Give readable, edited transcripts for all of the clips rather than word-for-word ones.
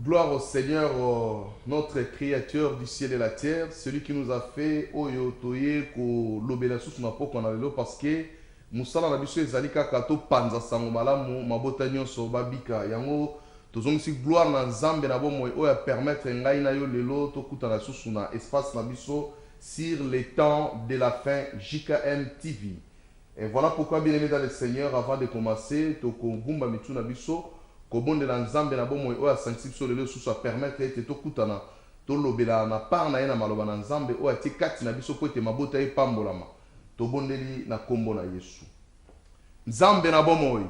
Gloire au Seigneur, notre Créateur du ciel et la terre, celui qui nous a fait oyo toye ko lobela susu na poko na lelo parce que musala na biso ezali kaka to panza sango malamu mabota nyonso babika yango tozongisi gloire na Nzambe na bomoi oyo permettre ngai na yo lelo tokutana susu na espace na biso sur les temps de la fin JKM TV. Et voilà pourquoi bien aimé dans le Seigneur, avant de commencer tokobumba mitu na biso kobonde na Nzambe na bomoi oyo asanksi biso lelo susu a permettre ete tokutana tolobela na part na ye na maloba na Nzambe oyo atie kati na biso po ete mabota epambolama tobondeli na kombo na Yesu. Nzambe na bomoi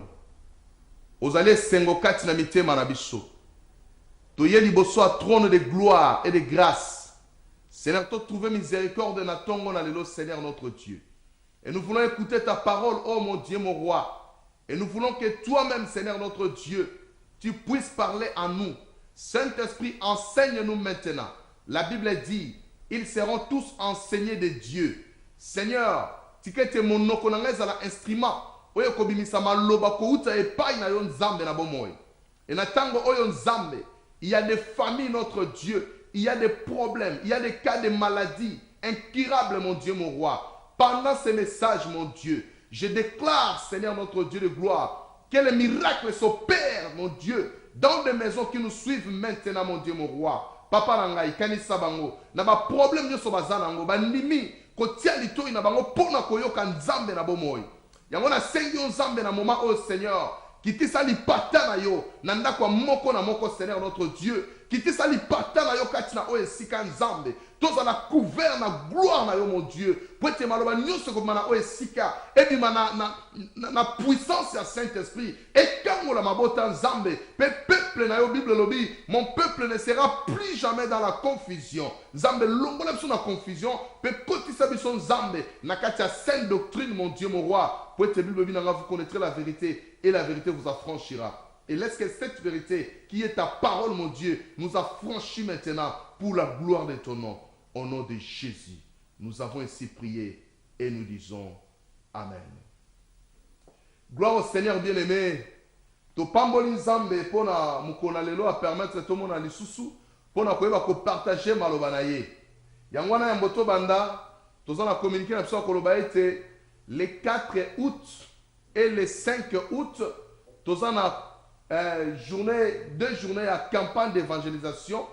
ozali esengo kati na mitema na biso toye liboso a trône de gloire et de grâce. Seigneur, to trouver miséricorde na tongo na lelo, Seigneur notre Dieu. Et nous voulons écouter ta parole, oh mon Dieu, mon roi. Et nous voulons que toi-même, Seigneur notre Dieu, tu puisses parler à nous. Saint-Esprit, enseigne-nous maintenant. La Bible dit, ils seront tous enseignés de Dieu. Seigneur, tu que mon nokonangez à l'instrument. Oyo kobimisa maloba kouta epai na yo Nzambe na bomoi. Et na tango oyo Nzambe, il y a des familles, notre Dieu. Il y a des problèmes, il y a des cas de maladies incurables, mon Dieu, mon roi. Pendant ces messages, mon Dieu, je déclare, Seigneur notre Dieu de gloire, que les miracles s'opèrent, mon Dieu, dans des maisons qui nous suivent maintenant, mon Dieu, mon roi. Papa Rangai, Kanisa Bango, na ba problème nyo so bazanango, ba nimi, kotia litoi na bango, pona koyoka Nzambe na bomoi. Yango na sengi yo Nzambe na moment, oh Seigneur, qui tisali pata na yo, nanda kwa moko na moko, Seigneur notre Dieu, qui tisali pata na yo katina o esika Nzambe, toza na couvert na gloire na yo mon Dieu, pour te maloba nyonso ko mana o esika, et bi na puissance ya Saint-Esprit, et kango la mabota Nzambe, peuple na yo Bible lobi, mon peuple ne sera plus jamais dans la confusion. Nzambe longola biso na confusion, pe kotisa biso Nzambe, na katia sainte doctrine mon Dieu mon roi, pour te Bible lobi vous connaîtrez la vérité, et la vérité vous affranchira. Et laisse que cette vérité, qui est ta parole, mon Dieu, nous affranchit maintenant pour la gloire de ton nom. Au nom de Jésus, nous avons ainsi prié et nous disons Amen. Gloire au Seigneur bien-aimé. To pamboli Nzambe pona mukona lelo a permettre tout le monde à lisusu pona koyeba ko partager maloba na ye. Yangwana ya mboto banda tozana communiquer na biso koloba ete le 4 août et le 5 août tozana deux journées à campagne d'évangélisation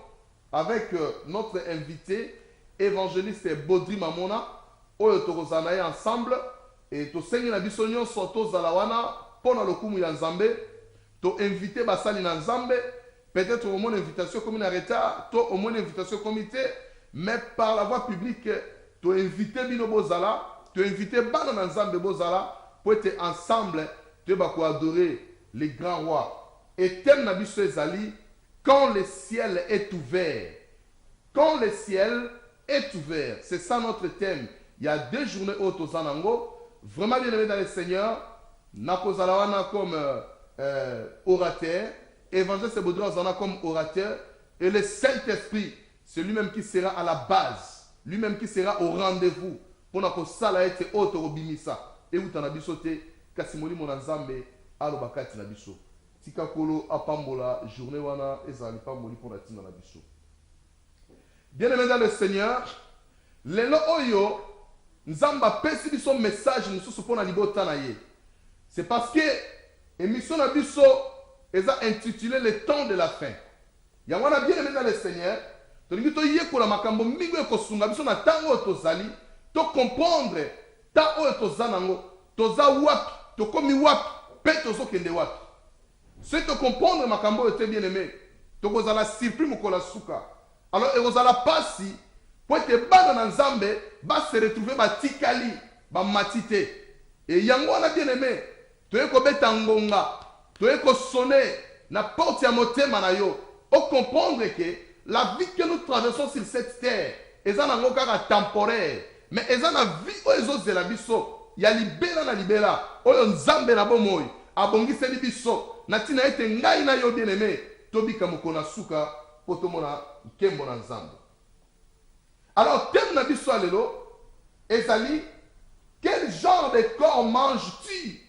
avec notre invité évangéliste Baudry Mamona oyo tokozana ensemble et to sengi na biso nyonso tozala wana pona lokumu ya Nzambe to invité basali na Nzambe peut-être au moins invitation comme na retard to au moins invitation comité mais par la voie publique to invité bino bozala to invité bana na Nzambe bozala pour être ensemble te ba ko adorer les grands rois. Et thème na biso ezali quand le ciel est ouvert. Quand le ciel est ouvert. C'est ça notre thème. Il y a 2 journées au Tozanango. Vraiment bien aimé dans le Seigneur. Nakozalawana comme orateur. Évangéliste Baudry Ozana comme orateur. Et le Saint-Esprit, c'est lui-même qui sera à la base. Lui-même qui sera au rendez-vous. Pour que ça ait été auto-obimisa. Et vous t'en avez sauté. Kasimoli Monanzambe. Alobakati na biso. Tika kolo apambola journée wana ezali pamboli pour la tina na biso. Bien aimé dans le Seigneur, lelo oyo Nzamba pesi biso message mususu pona libota na ye. C'est parce que émission na biso eza intitulé le temps de la fin. Yangwana bien aimé dans le Seigneur, tolingi to yekola makambo mingo ekosunga biso na tango tozali, to comprendre ta oyo tozanango, toza wapi, to komi wapi, pe tozo kende wapi. C'est de comprendre makambo était bien aimé. Donc vous allez surpris mukola suka. Alors et vous allez passer pour être bana na Nzambe va se retrouver ba tikali ba matite. Et yango na bien aimé. Tu ko beta ngonga, tu ko sonner na porte ya motema na yo. Pour comprendre que la vie que nous traversons sur cette terre est en kaka temporaire, mais est en vie ozo zela biso. Ya libela na libela. Oyo Nzambe na bomoi. Abongiseli biso. Natina ete ngai na yo bien aimé tobika mokona suka potomona kembo na Nzambe. Alors thème na biso lelo ezali quel genre de corps manges-tu?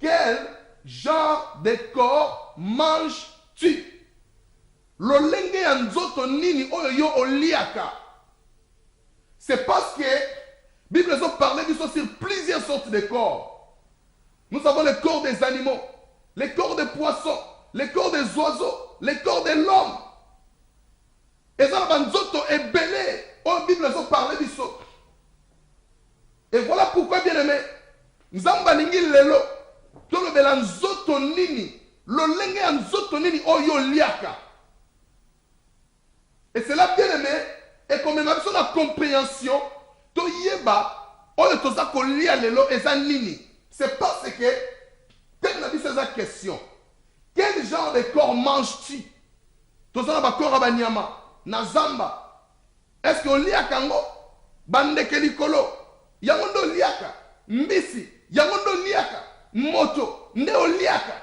Quel genre de corps manges-tu? lolenge ya nzoto nini oyo yo oliaka. C'est parce que Bible nous parle sur plusieurs sortes de corps. Nous avons le corps des animaux, le corps des poissons, le corps des oiseaux, le corps de l'homme. Et ça, nzoto est belé. Oh, Bible nous parle biso. Et voilà pourquoi, bien aimé, nzamba ningi lelo, tolo bela nzoto nini, lolenge ya nzoto nini oyo liaka. Et c'est là, bien aimé, et comme même la compréhension, to yeba, oyo toza ko lia lelo eza nini. C'est parce que, telle n'a dit cette question, quel genre de corps manges-tu? Toza na ba corps abanyama, na zamba. Est-ce qu'on liaka ngo? Bandeke likolo. Yangondo liaka, mbisi, yangondo liaka, moto, nde liaka.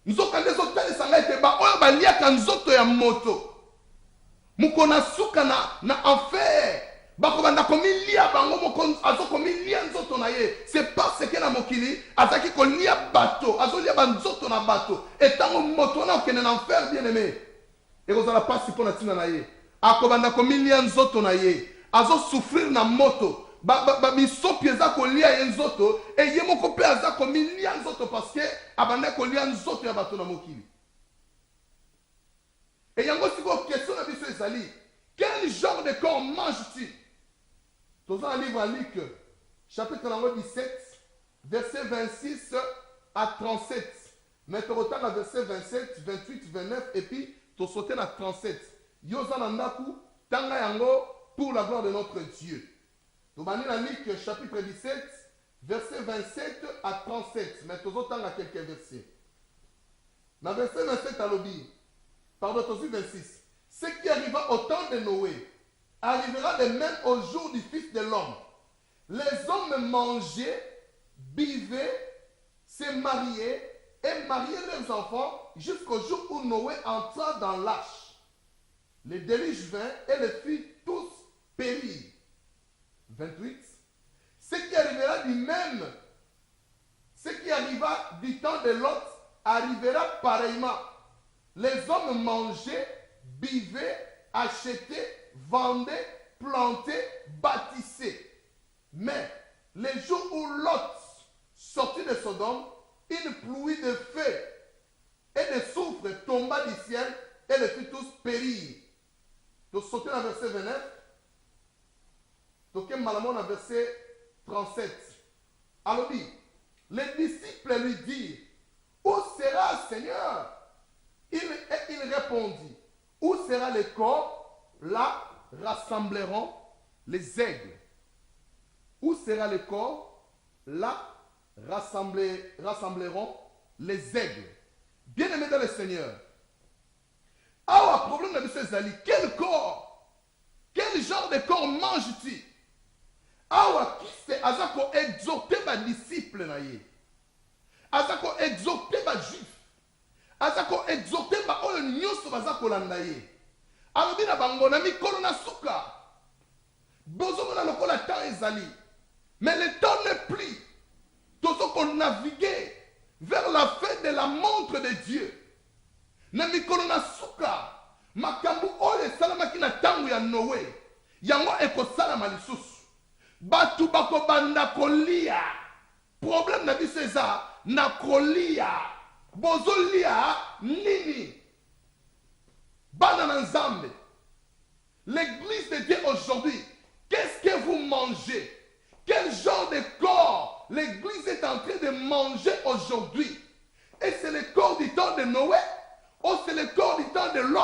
Nzoka ndezo tali sanga ete ba oyo ba liaka nzoto ya moto. Mukona suka na enfer. Bako banda komi lia bango moko azo komi lia nzoto na ye. C'est parce que na mokili azaki ko lia bato, azo lia ba nzoto na bato. Et tango moto na okene na enfer bien aimé. Et kozala pasi pona tina na ye. Akobanda komi lia nzoto na ye. Azo souffrir na moto. Bisopi eza kolia ye nzoto. Et ye moko pe aza komi lia nzoto parce que abanda kolia nzoto ya bato na mokili. Et yango siko question na biso ezali. Quel genre de corps manges-tu? Dans un livre à Luc, chapitre 17, verset 26 à 37. Maintenant, autant à verset 27, 28, 29, et puis, tu sautes à 37. Yozanandaku, tanga yango, pour la gloire de notre Dieu. Tu vas lire Luc, chapitre 17, verset 27 à 37. Maintenant, autant à quelques versets. Dans verset 27 à l'objet, pardon, 26. Ce qui arriva au temps de Noé arrivera de même au jour du Fils de l'homme. Les hommes mangeaient, buvaient, se mariaient et mariaient leurs enfants jusqu'au jour où Noé entra dans l'arche. Le déluge vint et les fit tous périr. 28. Ce qui arrivera du même, ce qui arriva du temps de Lot arrivera pareillement. Les hommes mangeaient, buvaient, achetaient, vendaient, plantaient, bâtissaient. Mais les jours où Lot sortit de Sodome, une pluie de feu et de soufre tomba du ciel et les fit tous périr. Donc sortez dans le verset 29. Donc malamon dans le verset 37. Alors dit, les disciples lui dirent, où sera Seigneur? Il répondit, où sera le corps? Là rassembleront les aigles. Où sera le corps? Là rassembleront les aigles. Bien-aimés dans le Seigneur. Ah, problème de M. Zali, quel corps? Quel genre de corps manges-tu? Ah, qui c'est? Azako exhorter ma disciple naïe. Azako exhorter ma juif. Azako exhorter ma oyo nyoso bazako landaye. Alobi na bango na mikolo na suka. Bozo na lokola temps ezali. Mais le temps n'est plus. Tozo qu'on naviguer vers la fin de la montre de Dieu. Na mikolo na suka. Makambu oyo salamaki na tangu ya Noé. Yango eko salama lisusu. Batu bako banda kolia. Problème na biso eza na kolia. Bozolia nini? Bana Nzambe. L'église de Dieu aujourd'hui, qu'est-ce que vous mangez? Quel genre de corps l'église est en train de manger aujourd'hui? Et c'est le corps du temps de Noé? Ou c'est le corps du temps de Lot?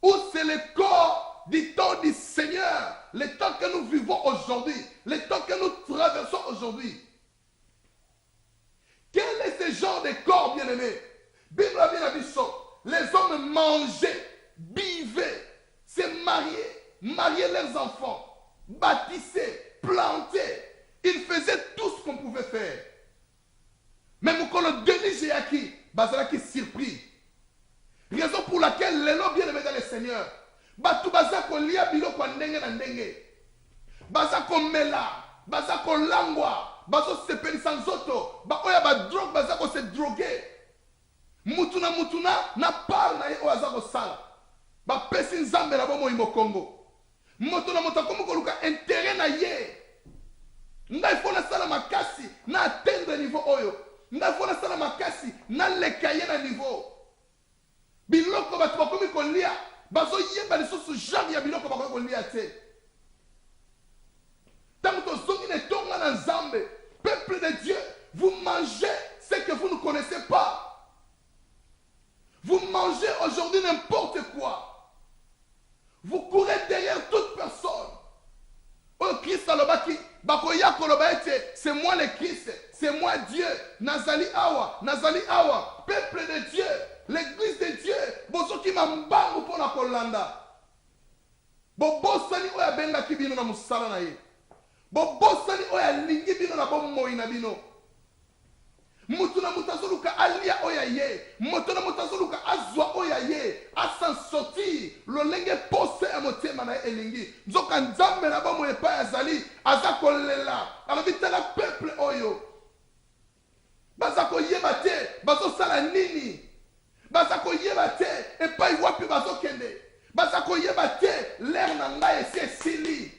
Ou c'est le corps du temps du Seigneur? Le temps que nous vivons aujourd'hui, le temps que nous traversons aujourd'hui. Quel est ce genre de corps, bien-aimé? Bible a bien dit ça. Les hommes mangeaient, buvaient, se mariaient leurs enfants, bâtissaient, plantaient. Ils faisaient tout ce qu'on pouvait faire. Même quand le déni j'ai acquis, Bazala qui surpris. Raison pour laquelle les lots bien-aimés dans le Seigneur, Batu Bazako lia bilo kwa ndenge na ndenge. Bazako mela, Bazako langwa. Bazo sepeli sanzoto, ba oya ba drogue bazako se droguer. Mutu mutuna na part na ye oyo aza kosala bapesi nzambe na bomoi mokongo moto na moto akomi koluka intérêt na ye ngai fo nasala makasi na atteindre niveau oyo ngai fo nasala makasi naleka ye na niveau biloko bato bakomi kolia bazoyemba lisusu genre ya biloko bakomi kolia te ntango tozongi na etonga na nzambe peuple de Dieu vous mangez ce que vous ne connaissez pas. Vous mangez aujourd'hui n'importe quoi. Vous courez derrière toute personne. Oh Christ alobaki, bakoya koloba ete, c'est moi le Christ, c'est moi Dieu. Nazali awa, peuple de Dieu, l'église de Dieu. Bozo ki mambangu pona kolanda. Bobosani oya benga kibino na musala na ye. Bobosani oya lingi bino na bomoi na bino. Mutuna mutazoluka alia oya ye, mutuna mutazoluka azwa oya ye, asan sorti, lolenge pose amotema na elingi. Nzoka nzambe na bomo epa azali, azako lela, alabita la peuple oyo. Bazako yeba te, bazo sala nini? Bazako yeba te, epa iwapi bazo kende. Bazako yeba te, l'air na ngai esi esili.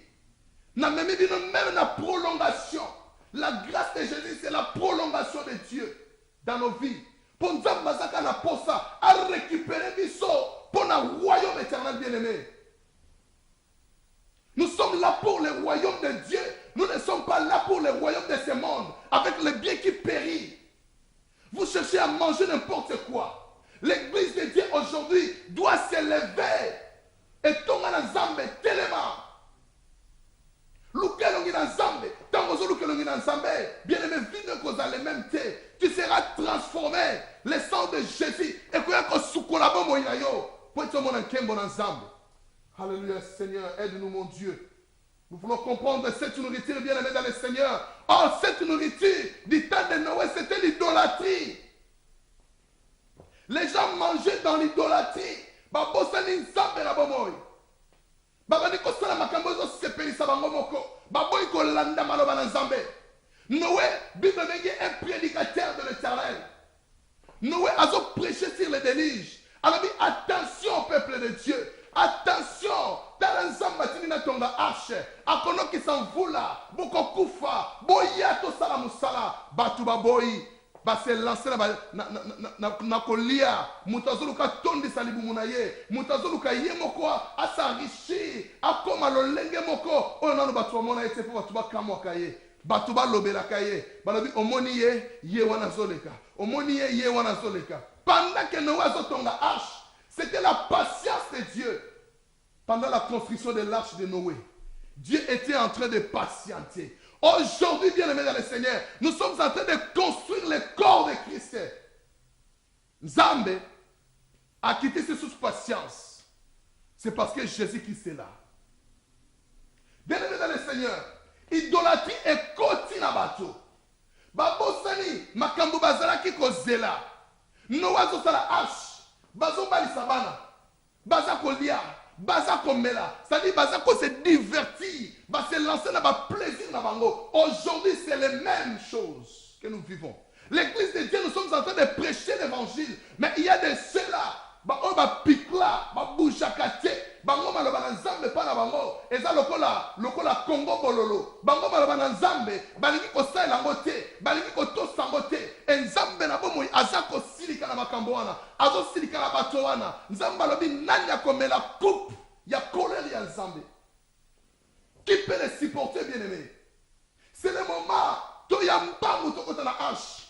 Na memi bino même na prolongation. La grâce de Jésus, c'est la prolongation de Dieu dans nos vies. Pour nous à récupérer biso pour le royaume éternel bien-aimé. Nous sommes là pour le royaume de Dieu. Nous ne sommes pas là pour le royaume de ce monde, avec le bien qui périt. Vous cherchez à manger n'importe quoi. L'église de Dieu aujourd'hui doit s'élever. Et tomber dans Zambé tellement. Bien-aimé, tu seras transformé. Le sang de Jésus. Alléluia, Seigneur, aide-nous, mon Dieu. Nous voulons comprendre cette nourriture, bien-aimé dans le Seigneur. Oh, cette nourriture du temps de Noé, c'était l'idolâtrie. Les gens mangeaient dans l'idolâtrie. Babani kosala makambo zo sepelisa bango moko baboyi kolanda maloba na nzambe. Noé, Bible bengi un prédicateur de l'Éternel. Noé azo prêché sur le déluge. Alors dit attention peuple de Dieu, attention. Tala nzamba tini na tonga arche. Akono ki s'envola, boko kufa, boya to sala musala, batu baboyi. Base lancer na kolia mutazoluka tondi salibu munaye mutazoluka yemoko asarishi akoma lolenge moko oyo nanu batu amona ete po batu bakamwa kaye batu balobela kaye balobi omoni ye wana zoleka omoni ye wana zoleka. Pendant que Noé azotonga arche, c'était la patience de Dieu. Pendant la construction de l'arche de Noé, Dieu était en train de patienter. Aujourd'hui, bien-aimés dans le Seigneur, nous sommes en train de construire le corps de Christ. Nzambe a quitté ses sous patience. C'est parce que Jésus-Christ est là. Bien-aimés dans le Seigneur, idolâtrie est continue bateau. Babosani, makambo bazalaki kozela. Noa zosala arche. Bazo balisa bana. Baza kolia. Baza komela. C'est-à-dire baza ko se divertir. Bah, se lancer dans le plaisir. Aujourd'hui, c'est les mêmes choses que nous vivons. L'église de Dieu, nous sommes en train de prêcher l'évangile. Mais il y a de ceux-là. On va piquer là. On va bouger à côté. Bango malobana nzambe pa na bango. Eza lokola Congo bololo. Bango malobana nzambe. Balingi ko sala yango te. Balingi ko tosa yango te. Nzambe na bomo aza ko silika na makambo wana. Azo silika na bato wana. Nzambe alobi nani akomela coupe ya colère ya nzambe. Qui peut les supporter, bien-aimés? C'est le moment. Toyamba mutokota na hache.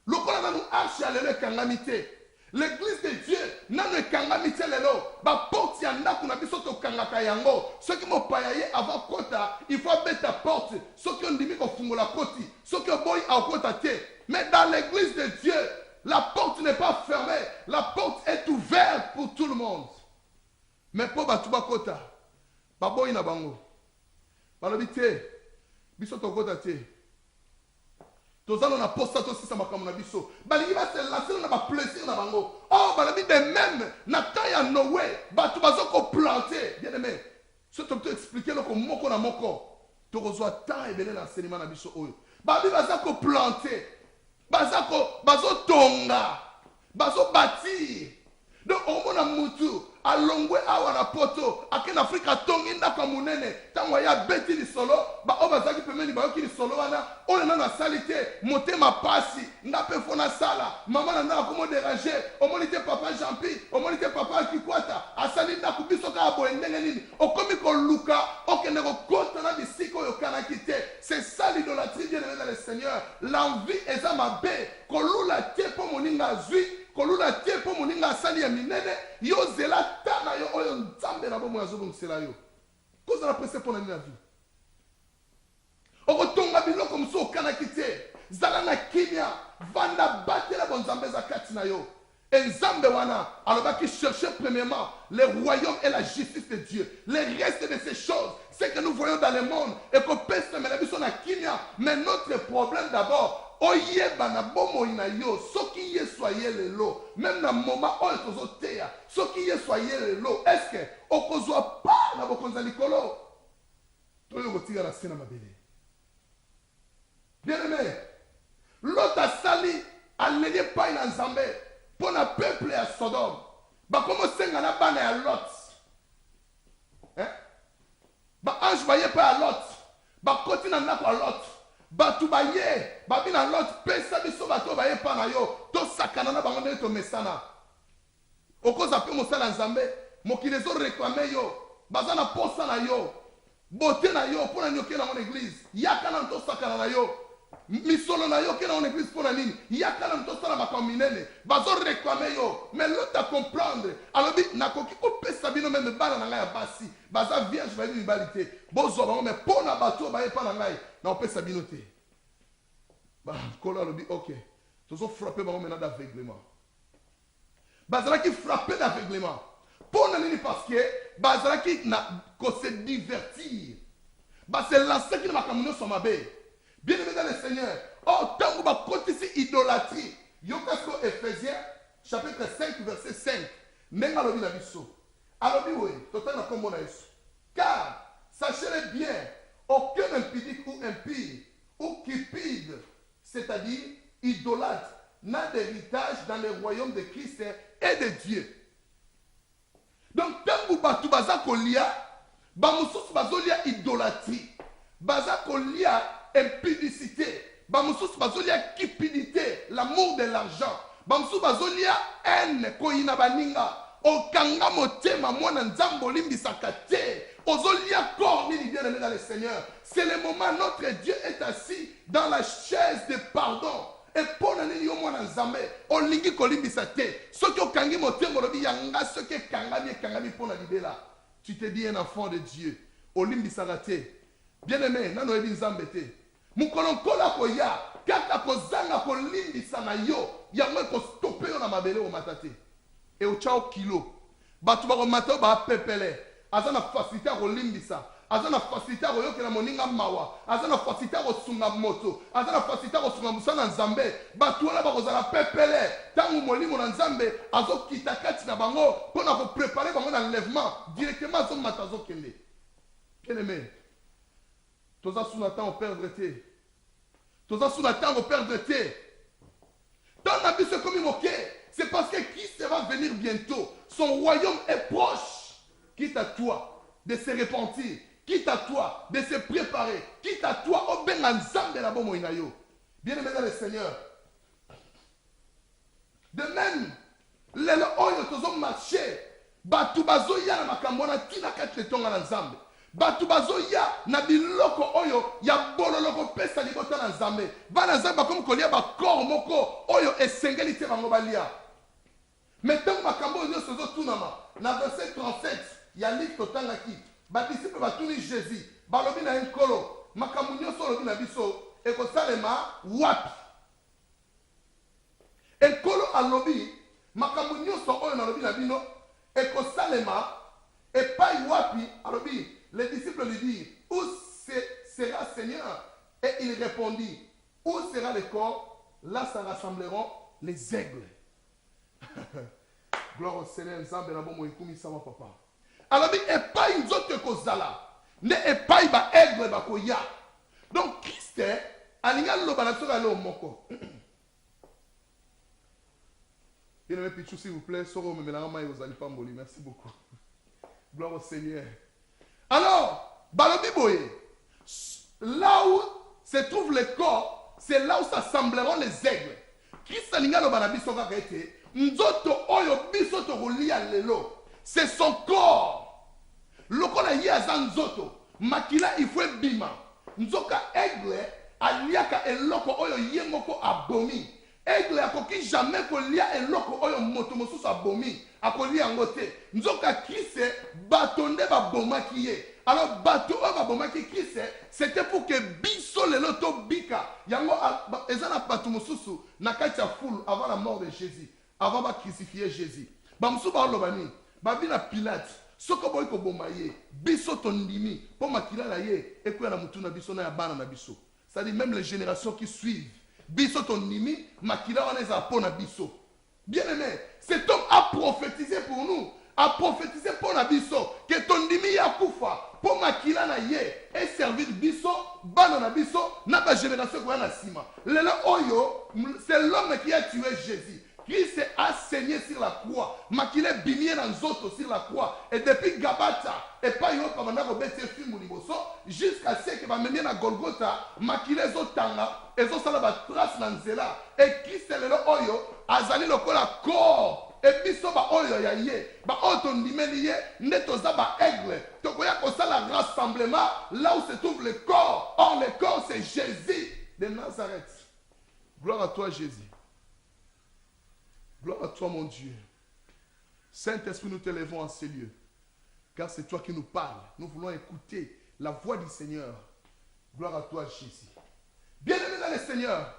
Lokola na nu hache ya lelo kangamite. L'église de Dieu n'a ne kangamite lelo. Ba porte ya ndaku na biso to kangaka yango. Ceux qui m'ont payaye avant kota, il faut mettre ta porte. Ceux qui ont dit ko fungola koti. Ceux qui ont boy à kota te. Mais dans l'église de Dieu, la porte n'est pas fermée. La porte est ouverte pour tout le monde. Mais pour batuba kota, ba boy na bango. Balobite, biso to kota te. Tozalo na posta to sisa makambo na biso. Balingi ba se lancer na ba plaisir na bango. Oh, balobi de même na temps ya Noé, batu bazoko planter. Bien aimé. Ce que tu expliquer loko moko na moko. To kozwa temps ebele na enseignement na biso oyo. Babi bazako planter. Bazo tonga. bazo bâtir. Donc au mona mutu alongwe awa na poto akena Afrika tongi ndako munene tango ya beti li solo ba obazaki pemeni ba yoki li solo wana on na salite motema pasi ngape fona sala mama na ndako mo déranger o monite papa Jampi o monite papa Kikwata asali ndako biso ka bo ndenge nini okomi ko luka okende ko kota na bisiko yo kana kite. C'est ça l'idolâtrie, bien aimé dans le Seigneur. L'envie est à ma baie kolula tie po moninga zui kolula tie po moninga sali ya minene yo zela tana yo oyo nzambe na bomo ya zobo nsela yo koza na presse pona ni na vie okotonga biloko muso okana kite zala na kimia vanda batela bon nzambe za kati na yo nzambe wana alobaki chercher premièrement le royaume et la justice de Dieu. Le reste de ces choses, c'est que nous voyons dans le monde et qu'on peut se mettre na kimia. Mais notre problème d'abord, oyeba na bomo ina yo, soki ye soyez le lo, même na moment oyo tozoteya, soki ye soyez le lo, est-ce que okozwa pas na bokonza likolo? Toyo kotika na sena mabele. Bien aimé, l'autre sali aleye pas na nzambe. Pour le peuple à Sodome, bah comment c'est qu'on a banné à Lot, hein? Bah ange voyait pas à Lot, bah continue à Lot, bah tout baillé, bah bien à Lot, pesa biso bah tout baillé pas na yo, tout sakanana bah on est au mesana. Au cause après mon sala nzambe, mon qui les ont réclamé yo, bah ça na posa na yo, beauté na yo pour la nyoke na mon église, yakana tout sakanana yo. Misolo na yo ke na on église pour la nini yakala ntosala makominene bazo réclamer yo mais l'autre à comprendre alors bi nakoki opesa bino même bana na ngai ya basi baza vierge ba ni balité bozo ba mais pona bato ba epa na ngai na opesa bino te ba kola lobi OK tozo frapper ba maintenant d'aveuglement bazala ki frapper d'aveuglement pona nini parce que bazala ki na ko se divertir ba se lancer ki na makamino somabe. Bien aimé dans le Seigneur, oh, tant que ma côté c'est idolâtrie. Yokasko Ephésiens, chapitre 5, verset 5. Nenga lobi na biso. Alobi oui, total na kombo na Yesu. Car, sachez-le bien, aucun impudique ou impie, ou cupide, c'est-à-dire idolâtre, n'a d'héritage dans le royaume de Christ et de Dieu. Donc, tant que batu baza kolia, bamususu bazolia idolâtrie. Baza kolia impudicité, bamoussous bazolia cupidité, l'amour de l'argent, bamoussous bazolia haine, koina baninga, okanga motema mwana nzambo limbisaka te, ozolia corps ni bien aimé dans le Seigneur. C'est le moment notre Dieu est assis dans la chaise de pardon. Et pour nani yo mwana nzambe, olingi kolimbisa te, soki okangi motema lobi yanga soki kangami pona libela. Tu te dis un enfant de Dieu, olimbisaka te. Bien aimé, nano ebi nzambe te. Mukolonkola koya kaka kozanga kolimbisa na yo yango ko stopper yo na mabele o matate e o chao kilo batu ba ko mata ba pepele azana facilité ko limbisa azana facilité ko yokela moninga mawa azana facilité ko sunga moto azana facilité ko sunga musana nzambe batu wala ba ko zala pepele tangu molimo na nzambe azokita kati na bango pona ko préparer bango na enlèvement directement azo matazo kende aimé. Toza sous la temps au perdre té. Toza sous la temps au perdre té. Ton avis se comme moqué. C'est parce que Christ va venir bientôt. Son royaume est proche. Quitte à toi de se repentir. Quitte à toi de se préparer. Quitte à toi au ben ensemble de la bombe inayo. Bien aimé dans le Seigneur. De même, les oyo tozo marché. Batu bazo ya na makambona tina kati tonga na nzambe. Batu bazoya na biloko oyo ya bololoko pesa libota na nzambe bana nzambe comme kolia ba corps moko oyo esengeli te bango balia mais tant makambo oyo sozo tunama na verset 37 ya lik totangaki ba disciple batuni Jésus balobi na nkolo makambo nyonso lobi na biso ekosalema wapi nkolo alobi makambo nyonso oyo na lobi na bino ekosalema epai wapi alobi. Les disciples lui dirent, où sera Seigneur? Et il répondit, où sera le corps? Là se rassembleront les aigles. Gloire au Seigneur, nzambe na bomo ikumi sama papa. Alors, et pas une autre kozala. Ne et pas ba aigle ba koya. Donc Christ alinga lo bana soka lo moko. Il me pichou s'il vous plaît. Soro me mélange et vous allez pas m'oublier. Merci beaucoup. Gloire au Seigneur. Alors, Balobi Boye, là où se trouve le corps, c'est là où s'assembleront les aigles. Christ alinga lo banabiso kaka ete, nzoto oyo biso tokolia lelo, c'est son corps. Lokola ye aza nzoto, makila il faut bima. Nzoka aigle aliaka eloko oyo ye moko abomi. Aigle akoki jamais kolia eloko oyo moto mosusu abomi. Akolia ngote. Nzoka kise batonde babomaki ye. Alors bato oyo babomaki kise, c'était pour que biso lelo to bika. Yango ezana bato mosusu na kati ya foule avant la mort de Jésus, avant ba crucifier Jésus. Ba musu ba lobani, ba bina Pilate. Soko boy ko bomaye, biso tondimi, po makila la ye, ekoya na mutu na biso na ya bana na biso. C'est-à-dire même les générations qui suivent. Biso tondimi, makila wana eza po na biso. Bien aimé, cet homme a prophétisé pour nous, a prophétisé pour la biso, que tondimi ya kufa, po makila na ye, et servir biso, bana na biso, na ba génération ko na sima. Lelo oyo, c'est l'homme qui a tué Jésus. Christ a saigné sur la croix. Makile bimie dans zoto sur la croix. Et depuis Gabata, et pas yo pamana robete film liboso, jusqu'à ce que va mener na Golgotha, makile zotanga, et zo sala ba trace na nzela. Et Christ lelo oyo, azali lokola corps. Et biso ba oyo ya ye, ba oto ndimeli ye, netoza ba aigle. Tokoya kosala rassemblement là où se trouve le corps. Or le corps c'est Jésus de Nazareth. Gloire à toi Jésus. Gloire à toi, mon Dieu. Saint-Esprit, nous t'élèvons en ces lieux. Car c'est toi qui nous parles. Nous voulons écouter la voix du Seigneur. Gloire à toi, Jésus. Bien-aimé dans le Seigneur.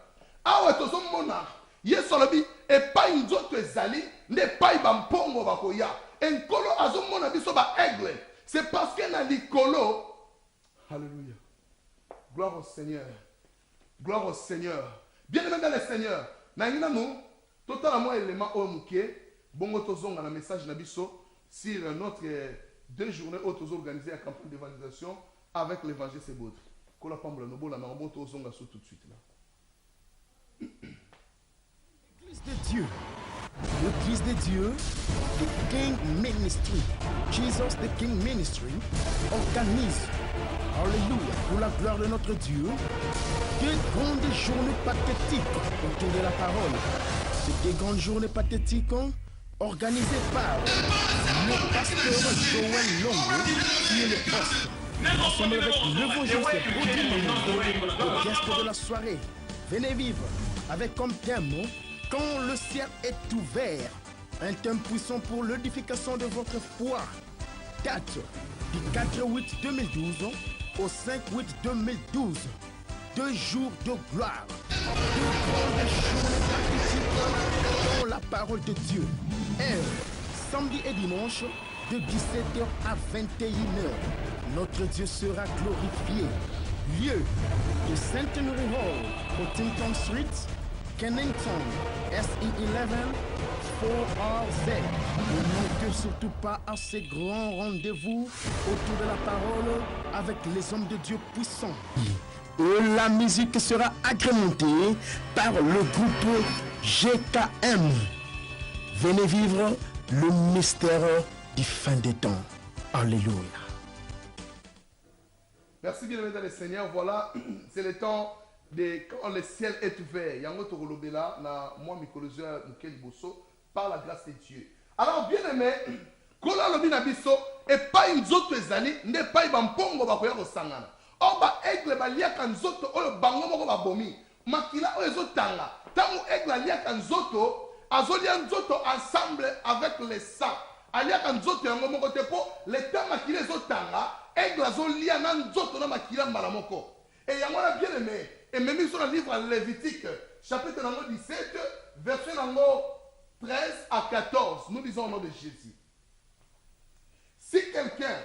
Awa tozo mona. Yesolobi. Et pas une autre ezali. Ne pas bampongo bakoya. Enkolo azo mona biso ba aigle. C'est parce que na likolo. Alléluia. Gloire au Seigneur. Gloire au Seigneur. Bien-aimé dans le Seigneur. Nangina nous. Totalement élément au mouké, bon tozonga na message nabiso sur notre 2 journées où nous organisé la campagne d'évangélisation avec l'évangile c'est beau. Kola pambla no bola na bon tozonga so tout de suite là. L'église de Dieu. L'église de Dieu, the King Ministry, Jesus the King Ministry, organise, alléluia, pour la gloire de notre Dieu, des grandes journées pathétiques autour de la parole. Des grandes journées pathétiques organisées par le pasteur Joël Longo, qui est le host. Nous sommes avec l'évangéliste Baudouin, le guest de la soirée. Venez vivre avec comme thème quand le ciel est ouvert. Un thème puissant pour l'édification de votre foi. Date du 4-8-2012 au 5-8-2012. 2 jours de gloire. 2 grandes journées pathétiques dans la parole de Dieu. Heure, samedi et dimanche, de 17h à 21h. Notre Dieu sera glorifié. Lieu, de Centenary Hall, au Tinton Street, Kennington, SE11, 4RZ. Ne manquez surtout pas à ces grands rendez-vous autour de la parole avec les hommes de Dieu puissants. Et la musique sera agrémentée par le groupe GKM. Venez vivre le mystère du fin des temps. Alléluia. Merci bien, mesdames et seigneurs. Voilà, c'est le temps de quand le ciel est ouvert. Yango Togolobela, na moi, Mikolosua, Mukeli Bosso, par la grâce de Dieu. Alors, bien aimé, Kola Lobina Bisso, et pas une autre zali, n'est pas un pongo bakoya au sangana. Or, ba aigle baliaka nzoto, oyo bango moko babomi. Makila oyo ezotanga. Tango aigle aliaka nzoto, azolia nzoto ensemble avec le sang. Aliaka nzoto yango moko te po, le temps makila ezotanga, aigle azolia na nzoto na makila mbala moko. Et yango na bien aimé, et même sur le livre Lévitique, chapitre 17, verset 13 à 14, nous lisons au nom de Jésus. Si quelqu'un,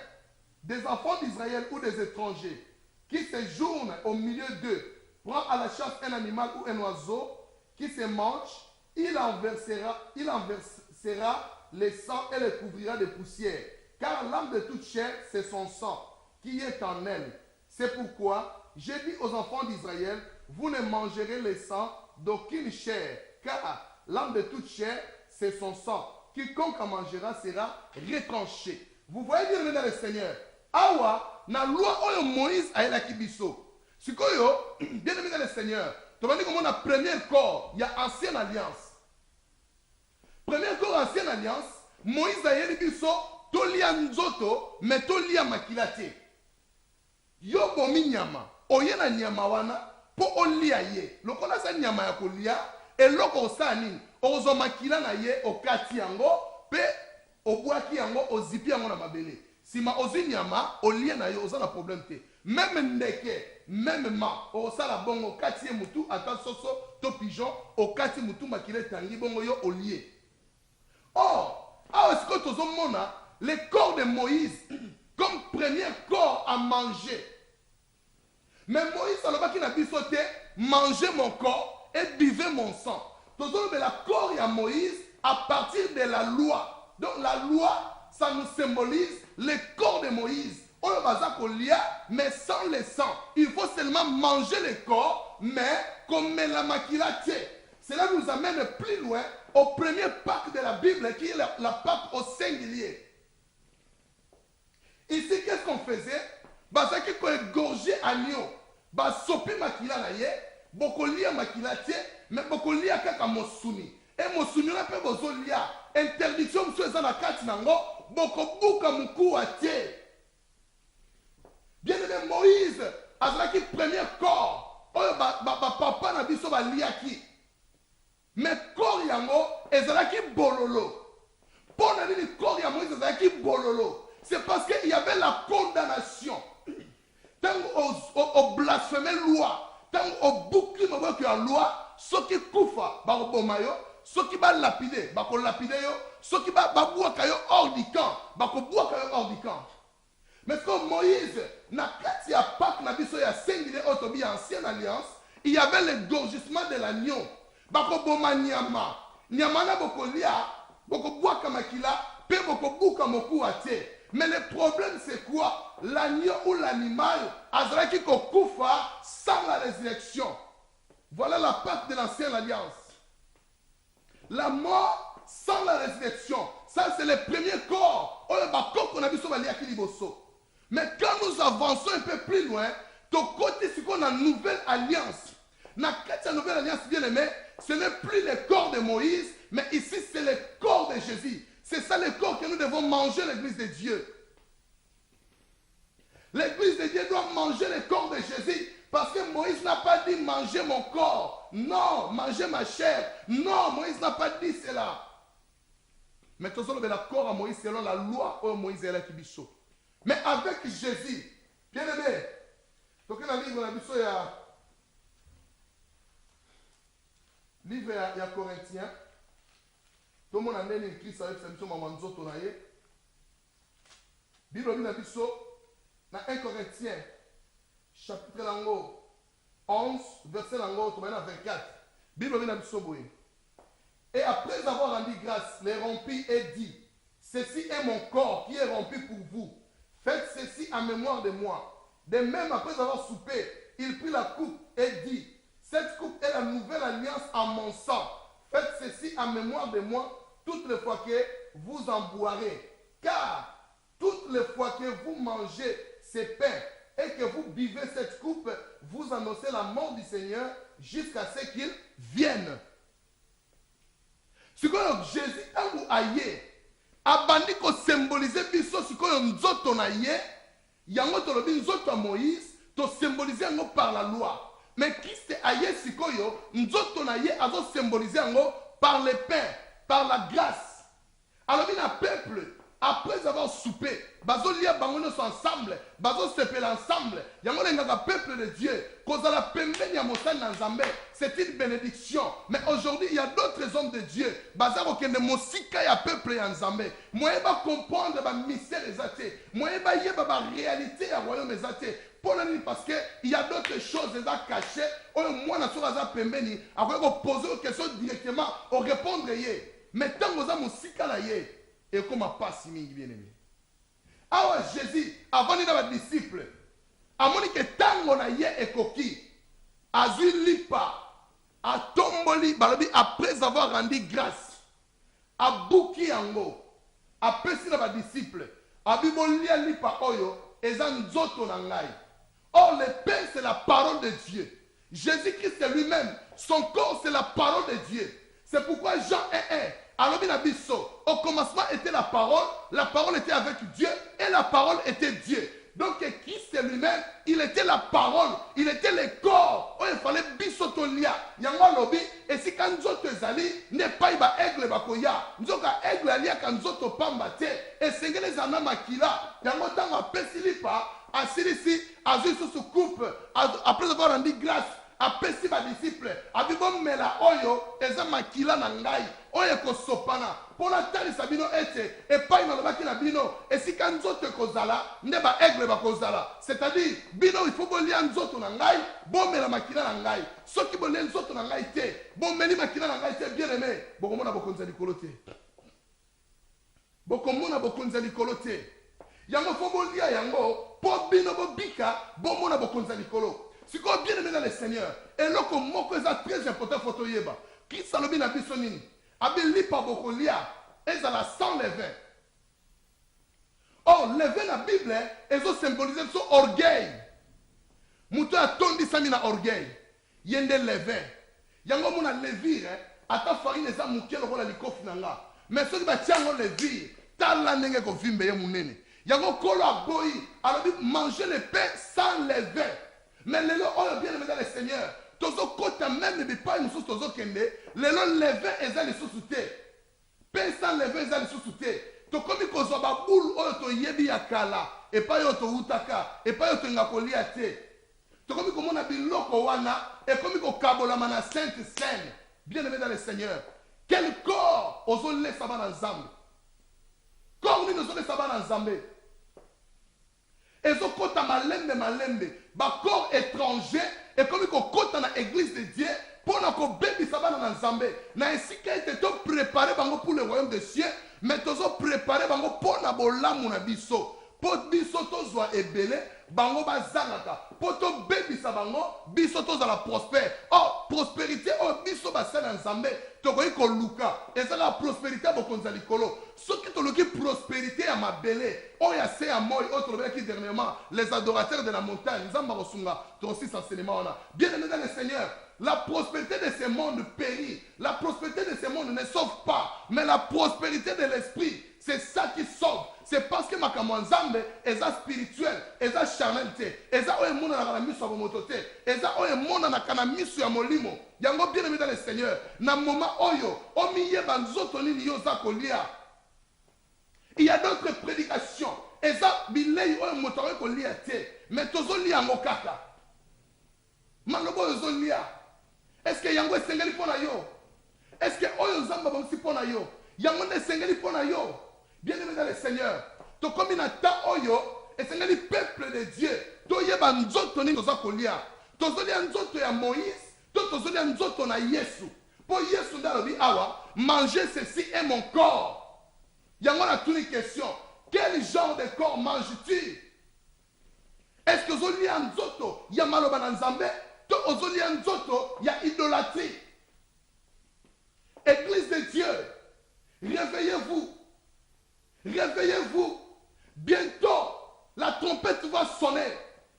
des enfants d'Israël ou des étrangers, qui séjourne au milieu d'eux, prend à la chasse un animal ou un oiseau qui se mange, il en versera le sang et le couvrira de poussière. Car l'âme de toute chair, c'est son sang qui est en elle. C'est pourquoi j'ai dit aux enfants d'Israël, vous ne mangerez le sang d'aucune chair, car l'âme de toute chair, c'est son sang. Quiconque en mangera sera retranché. Vous voyez bien dans le Seigneur. Awa, na loi oyo Moïse a la kibiso. Sikoyo, bien aimé dans le Seigneur. Tu vas dire comment on a premier corps, il y a ancienne alliance. Premier corps, ancienne alliance, Moïse a yeli biso, tolia nzoto, mais tolia makilate. Yo bomi nyama, oye na nyama wana, po olia ye. Lokola sa nyama ya kolia, et loko osani, ozo makila na ye, okati yango, pe obwaki yango, ozipi yango na mabele. Sima ozi nyama, olia na yo, oza na problème te. Même ndeke, même ma, osala bongo, kati ye mutu, ata soso, to pigeon, okati mutu makile tangi, bongo yo olie. Or, est-ce que tous le corps de Moïse comme premier corps à manger. Mais Moïse, alors qu'il a dit sauter, mangez mon corps et buvez mon sang. Tous le corps à Moïse à partir de la loi. Donc la loi, ça nous symbolise le corps de Moïse. On va mais sans le sang. Il faut seulement manger le corps, mais comme la maquillate. Cela nous amène plus loin au premier Pâques de la Bible, qui est la Pâques au singulier. Ici, qu'est-ce qu'on faisait? Parce qu'on égorgeait agneau. Sopi makila na ye, boko lia makila tie, mais boko lia kaka mosuni. Et mosuni na pe bozo lia. Interdiction monsieur ezana kati nango, boko buka muku a tie. Bien aimé Moïse, azalaki premier corps. Oyo papa na biso ba liaki. Mais corps yango ezalaki bololo. Pour nani corps ya Moïse ezalaki bololo. C'est parce qu'il y avait la condamnation. Tant au blasphémé loi, tant au bouclier de la loi, ceux qui koufa, barobomayo, ceux qui va lapider, bako lapider yo, ceux qui va boire kayo hors du camp, bako boire kayo hors du camp. Mais comme Moïse, na kati ya Pâques na biso ya singulier autobi ancienne alliance, il y avait le gorgissement de l'agneau. Bako boma nyama, nyama na boko lia, boko boire kamakila, pe boko buka moku atie. Mais le problème c'est quoi? L'agneau ou l'animal, azraki ko koufa sans la résurrection. Voilà la Pâque de l'ancienne alliance. La mort sans la résurrection. Ça c'est le premier corps. Mais quand nous avançons un peu plus loin, ton côté c'est qu'on a une nouvelle alliance. Dans la nouvelle alliance bien aimé, ce n'est plus le corps de Moïse, mais ici c'est le corps de Jésus. C'est ça le corps que nous devons manger, l'église de Dieu. L'église de Dieu doit manger le corps de Jésus. Parce que Moïse n'a pas dit manger mon corps. Non, manger ma chair. Non, Moïse n'a pas dit cela. Mais tout ça, le corps à Moïse selon la loi où Moïse est là qui bichot. Mais avec Jésus, bien aimé, donc la livre la bichot, il y a Corinthiens. Tout le monde a écrit ça avec sa mission maman Nzoto na ye. Bible na biso na 1 Corinthiens chapitre 11 verset 24. Bible na biso boye. Et après avoir rendu grâce, les rompit et dit: ceci est mon corps qui est rompu pour vous. Faites ceci en mémoire de moi. De même après avoir soupé, il prit la coupe et dit: cette coupe est la nouvelle alliance en mon sang. Faites ceci en mémoire de moi toutes les fois que vous en boirez. Car toutes les fois que vous mangez ces pains et que vous buvez cette coupe, vous annoncez la mort du Seigneur jusqu'à ce qu'il vienne. Ce que Jésus a dit, abandi ko symboliser biso sikoyo nzoto na ye, yango tolobi nzoto Moïse, to symboliser yango par la loi. Mais Christ a ye sikoyo nzoto na ye azo symboliser yango par le pain, par la grâce. Alors il y a un peuple, après avoir soupé, bazo lia bangono sont ensemble, bazo sepel ensemble, yango lenga peuple de Dieu, kozala pembeni ya mosali na Nzambe, c'est une bénédiction. Mais aujourd'hui, il y a d'autres hommes de Dieu, bazaro kende mosika ya peuple ya Nzambe. Moye ba comprendre ba mystère ezate, moye ba yeba ba réalité ya royaume ezate. Parce qu'il y a d'autres choses cachées. Moi, je suis pembeni, après poser aux questions directement, on répondre. Mais tant que vous avez mon et comme pas si bien aimé. Alors Jésus, avant d'être un disciple, avant que tant qu'on a et coquille, a lipa, a tomboli, après avoir rendu grâce, abuki yango apesi na badisciple abi bolia lipa oyo eza nzoto na ngai. Or le pain c'est la parole de Dieu. Jésus-Christ c'est lui-même, son corps c'est la parole de Dieu. C'est pourquoi Jean 1:1 alobi na biso, au commencement était la parole était avec Dieu et la parole était Dieu. Donc Christ c'est lui-même, il était la parole, il était le corps. Oh, il fallait bisotolia. Yango lobi et si quand nzoto ezali ne pas ba aigle bakoya. Nzoka aigle alia quand nzoto pamba te et sengele zana makila. Yango tanga pesilipa asirisi azu sous coupe après avoir rendu grâce apesi ba disciple abibo mela oyo eza makila na ngai oyo kosopana pona tali sabino ete e pa ina lobaki na bino esika nzoto kozala nde ba aigle ba kozala, c'est-à-dire bino il faut bolia nzoto na ngai bomela makila na ngai soki bolia nzoto na ngai te bomeli makila na ngai te bien aimé bokomona bokonza likolo te bokomona bokonza likolo te yango faut bolia yango po bino bobika bomona bokonza likolo. Si vous bien aimé dans le Seigneur, et là comme moi que c'est très important photo yeba. Qui salobi na bisonini? Abili pa bokolia, et ça la sans levain. Or levain na Bible, ezo symboliser son orgueil. Muto a tondi sami na orgueil. Yende levain. Yango mona levire, ata farine eza muke lokola likofi na nga. Mais soki ba tiango levire, tala ndenge ko vimbe ye munene. Yango kolo aboyi, alobi manger le pain sans levain. Mais les lois, oh bien aimé dans le Seigneur, tozo kota même ne pas une source tozo kende, les lois levain eza les sous-soutés. Pain sans levain eza les sous-soutés. To komi kozo ba boule oh to yebi yakala, et pas yo to utaka, et pas yo to ngakoli ate. To komi komo na biloko wana, et komi ko kabola mana sainte scène. Bien aimé dans le Seigneur, quel corps ozo le sabana nzambe. Corps ni ozo le sabana nzambe. Ezo kota malembe. Ba corps étranger et comme ko kota na église de Dieu pour na ko bebi sabana na nzambe na esika ete to préparer bango pour le royaume des cieux mais tozo préparer bango pour na bolamu na biso po biso tozwa ebele bango bazangaka po to bebi sa bango biso tozala prospère. Oh prospérité oh biso basala nzambe tokoyi ko luka eza la prospérité bokonza likolo soki toloki prospérité ya mabele oh ya se ya moi autre qui dernièrement les adorateurs de la montagne nzamba kosunga tosi enseignement wana bien aimé dans le Seigneur. La prospérité de ce monde périt. La prospérité de ce monde ne sauve pas. Mais la prospérité de l'esprit, c'est ça qui sauve. C'est parce que ma kamanzambe est spirituel, est charnalité, est oemona na kanamiso ya bomotote, est oemona na kanamiso ya molimo. Yango bien aimé dans le Seigneur. Na moment oyo, omiye banzoto nini yo za kolia. Il y a d'autres prédications. Et ça, bilei oyo motore kolia te. Mais tozo lia ngo kaka. Malobo ozo lia. Est-ce que yango esengeli pona yo? Est-ce que oyo zamba bamsi pona yo? Yango ne esengeli pona yo? Bien aimé dans le Seigneur, to komi na ta oyo esengeli peuple de Dieu to yeba nzoto ni toza kolia. Tozolia nzoto ya Moïse, to tozolia nzoto na Yesu. Po Yesu ndalobi awa, manger ceci est mon corps. Yango na tuni question, quel genre de corps manges-tu? Est-ce que zolia nzoto ya maloba na nzambe? Ozolia nzoto ya idolâtrie. Église de Dieu, réveillez-vous. Réveillez-vous. Bientôt, la trompette va sonner.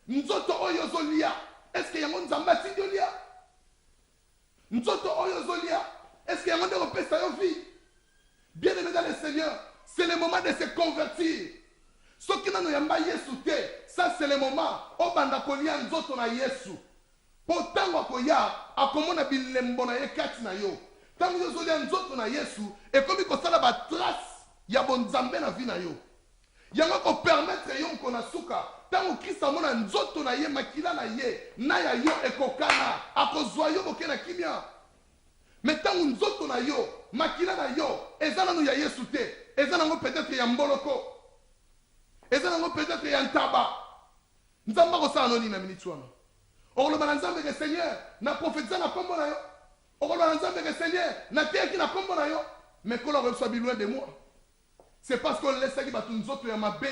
Nzoto oyo zolia. Est-ce que yango nzamba tindolia? Nzoto oyo zolia. Est-ce que yango de repesa yo vie? Bien aimé dans le Seigneur, c'est le moment de se convertir. Ce qui n'a yamba Yesu te, ça c'est le moment. Obanda kolia nzoto na Yesu. Potango akoya akomona bilembo na ye kati na yo. Tango yo zolia nzoto na Yesu ekomi kosala ba trace ya bonzambe na vie na yo. Yango ko permettre yo kona suka tango Kristo amona nzoto na ye makila na ye na ya yo ekokana akozwa yo boke na kimia. Mais tango nzoto na yo makila na yo ezana no ya Yesu te, ezana ngo peut-être ya mboloko. Ezana ngo peut-être ya ntaba. Nzamba ko sa anoni na minitwana. Oloba na nzambe ke Seigneur na prophétisa na kombo na yo. Oloba na nzambe ke Seigneur na teki na kombo na yo. Mais kolo reçoit loin de moi. C'est parce qu'on laisse ça qui va tout nzoto ya mabe.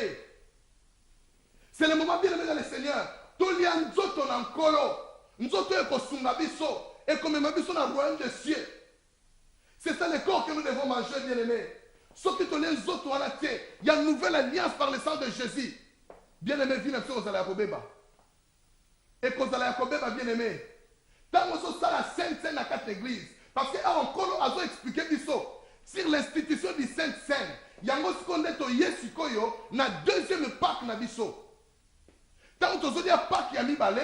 C'est le moment bien aimé dans le Seigneur. Tolia nzoto na nkolo. Nzoto e kosunga biso e komema biso na royaume des cieux. C'est ça le corps que nous devons manger, bien-aimés. Ce que tu les autres ont acheté, il y a une nouvelle alliance par le sang de Jésus. Bien-aimé, viens à ce la Kobeba. Et qu'on a la Kobeba, bien-aimé. Tant que ça, la Sainte Seine à quatre églises. Parce qu'encore, on a expliqué sur l'institution du Sainte Seine. Il y a un qu'on est au Yesikoyo, na deuxième Pâques na biso. Tant que tu as Pâques ya mibale,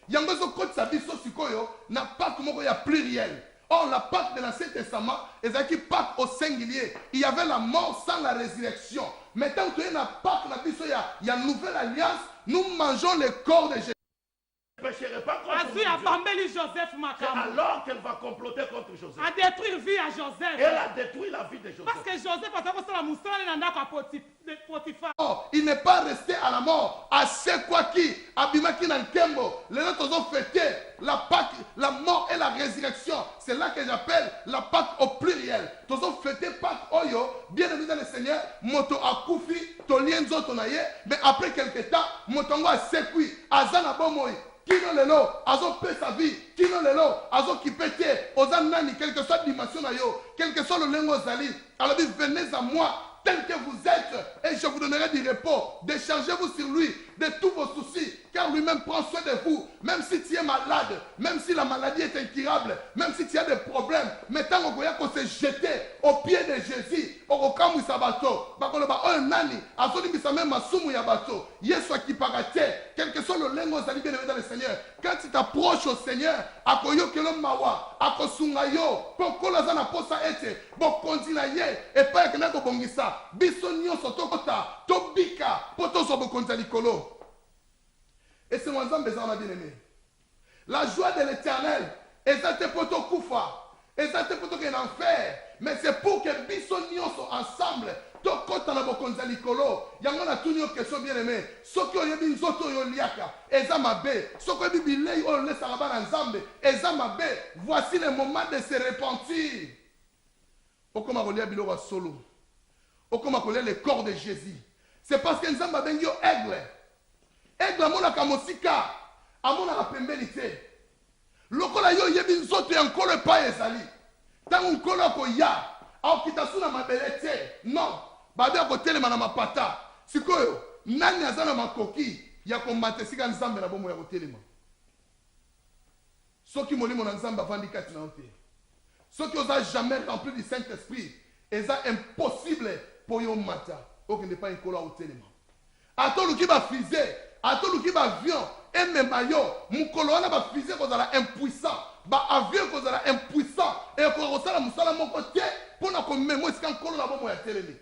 il y a un qu'on sa biso sikoyo, na Pâques moko ya pluriel. Or, la Pâque de l'Ancien Testament, et qui Pâque au singulier. Il y avait la mort sans la résurrection. Mais tant que tu as la Pâque na biso, il y a une nouvelle alliance, nous mangeons le corps de Jésus. Ne pécherait pas contre Dieu. Joseph alors qu'elle va comploter contre Joseph. A détruire vie à Joseph. Elle a détruit la vie de Joseph. Parce que Joseph a fait la Potiphar. Oh, il n'est pas resté à la mort. À ce quoi qui, Abimaki Nankembo, les autres ont fêté la Pâque, la mort et la résurrection. C'est là que j'appelle la Pâque au pluriel. Tous ont fêté Pâque Oyo, bien aimé dans le Seigneur, Moto Akufi, Tolienzo Tonaye, mais après quelques temps, Motongo a sécuit, Azana Bomoy. Kino lelo, azo pe sa vie, kino lelo, azo qui pète, ozan nani, quelle que soit la dimension na yo, quel que soit le lengo zali, alors venez à moi, tel que vous êtes, et je vous donnerai du repos. Déchargez-vous sur lui de tous vos soucis, car lui-même prend soin de vous. Même si tu es malade, même si la maladie est incurable, même si tu as des problèmes, mais tant qu'on se jeter au pied de Jésus, au kamu sabato, bakoloba un nani, azoni bisame masumu ya bato, yesu akiparate, quel que soit le lengo zali bien aimé dans le Seigneur, quand tu t'approches au Seigneur, akoyo kelo mawa, akosunga yo, pokola zana posa ete, bokondina ye, et pas que nako bongisa. Biso nyonso tokota tobika poto so bokonza likolo. Et c'est moi nzambe za na bien-aimé. La joie de l'Éternel ezate poto kufa, ezate poto que l'enfer, mais c'est pour que biso nyonso ensemble tokota na bokonza likolo. Yango na tuni yo question bien-aimé. Soki oyebi nzoto yo liaka eza mabe, soki oyebi bilei oyo lesaka bana nzambe eza mabe. Voici le moment de se repentir. Okoma kolia biloko solo. Au comme on le corps de Jésus. C'est parce que nous avons un aigle. Aigle a mon akamosika. A mon apembelité. Lokola yo yebi nzoto ya nkolo pa ezali. Tango nkolo ko ya. Au kitasuna mabelete. Non. Babe ko telema na mapata. Sikoyo. Nani azana makoki. Ya kombate sika nzambe na bomo ya ko telema. Soki molimo na nzambe avandi kati na ote. Soki oza jamais rempli du Saint-Esprit. Eza impossible pour yon mata. Ou qu'il n'est pas un colo au téléma. Attends qui va fiser. Attends qui va avion. Et même ayo. Mon colo va fiser qu'on a impuissant. Ba avion qu'on a impuissant. Et qu'on a la moussala mon côté. Pour nous comme même moi c'est qu'un colo là-bas moi télémé.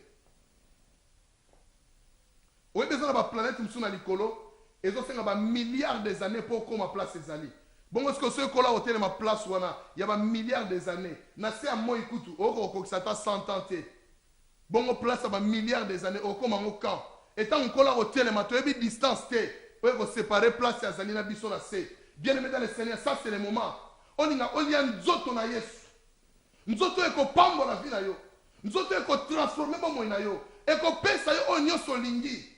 Ou est besoin de la planète moussuna l'icolo. Et ça c'est un milliard des années pour qu'on ma place ces alliés. Bon, est-ce que ce colo au téléma place ou il y a un milliard des années. N'a c'est à moi écoute. Oh, ça t'a 100 ans. Bon, place à un milliard des années, au comme en camp. Et tant qu'on a au téléma, tu as une distance, tu as séparer place à Zanina Bissona C. Bien aimé dans le Seigneur, ça c'est le moment. On y a un zoto na Yesu. Nous autres, il faut pambo la vie na yo. Nous autres, il faut transformer mon na yo. Et qu'on paye ça yo on y solingi.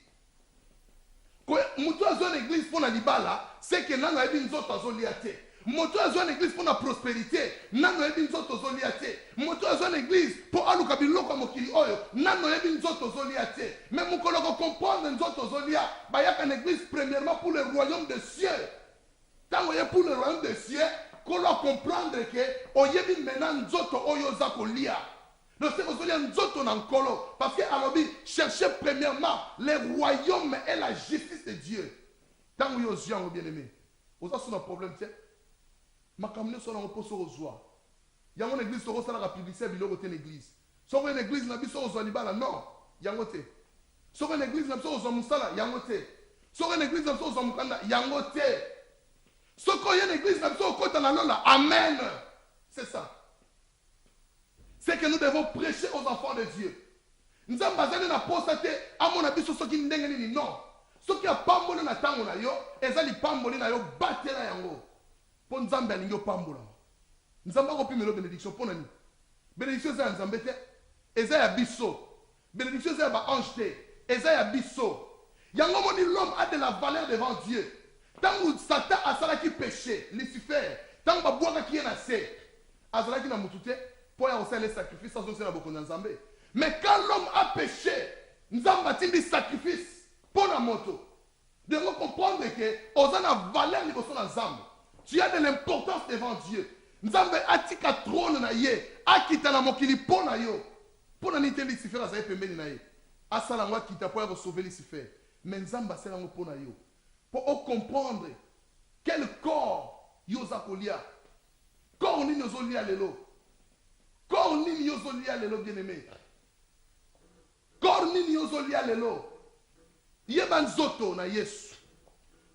Mutu azo l'église pour la libala, c'est que nana ebi nzoto azo liate. Mutu azo l'église pour la prospérité, nana ebi nzoto azo liate. Mutu azo l'église pour aluka biloko mokili oyo, nana ebi nzoto azo liate. Mais mukolo ko comprendre nzoto azo lia, ba yaka une église premièrement pour le royaume des cieux. Tant que pour le royaume des cieux, qu'on doit comprendre que oyebi maintenant nzoto oyo za ko lia. Parce que alors, cherchez premièrement le royaume et la justice de Dieu. Tant que vous êtes bien aimé, vous avez un problème. Ma caméra sur la repose aux joies. Il y a une église qui a la publicité de l'église. Sur une église, il y a une église non. Il y a une église. Sur une église, il y a une église. Il y a une église. Sur une église, il y a une église. Sur une église, il y a une église. Amen. C'est ça. C'est que nous devons prêcher aux enfants de Dieu. Nous avons besoin de postater à mon avis sur ce qui nous dit non. Ce qui a pamboli na tango na yo, ezali pamboli na yo batela yango. Pour nous amber n'yo pambola. Nous avons pas repris bénédiction pour nous. Bénédiction c'est un zambete. Ezaya biso. Bénédiction c'est un ange te. Ezaya biso. Yango moni l'homme a de la valeur devant Dieu. Tant que Satan a ça qui péché, Lucifer. Tant que boire qui est nassé, azala qui na mutute. pour y avoir les sacrifices, ça c'est la beaucoup d'Anzambé. Mais quand l'homme a péché, nous avons des sacrifices pour la moto. De comprendre que aux a valeur niveau son ensemble. Tu as de l'importance devant Dieu. Nous avons atika trône na ye, akita na mokili pour na yo. Pour na nité Lucifer azaye pembeni na ye. Asala ngwa kita pour sauver Lucifer. Mais nous avons basé pour na yo. Pour comprendre quel corps yoza kolia. Corps ni yozolia lelo. Corps ni yozolia lelo bien aimé. Corps ni yozolia lelo. Yeba nzoto na Yesu.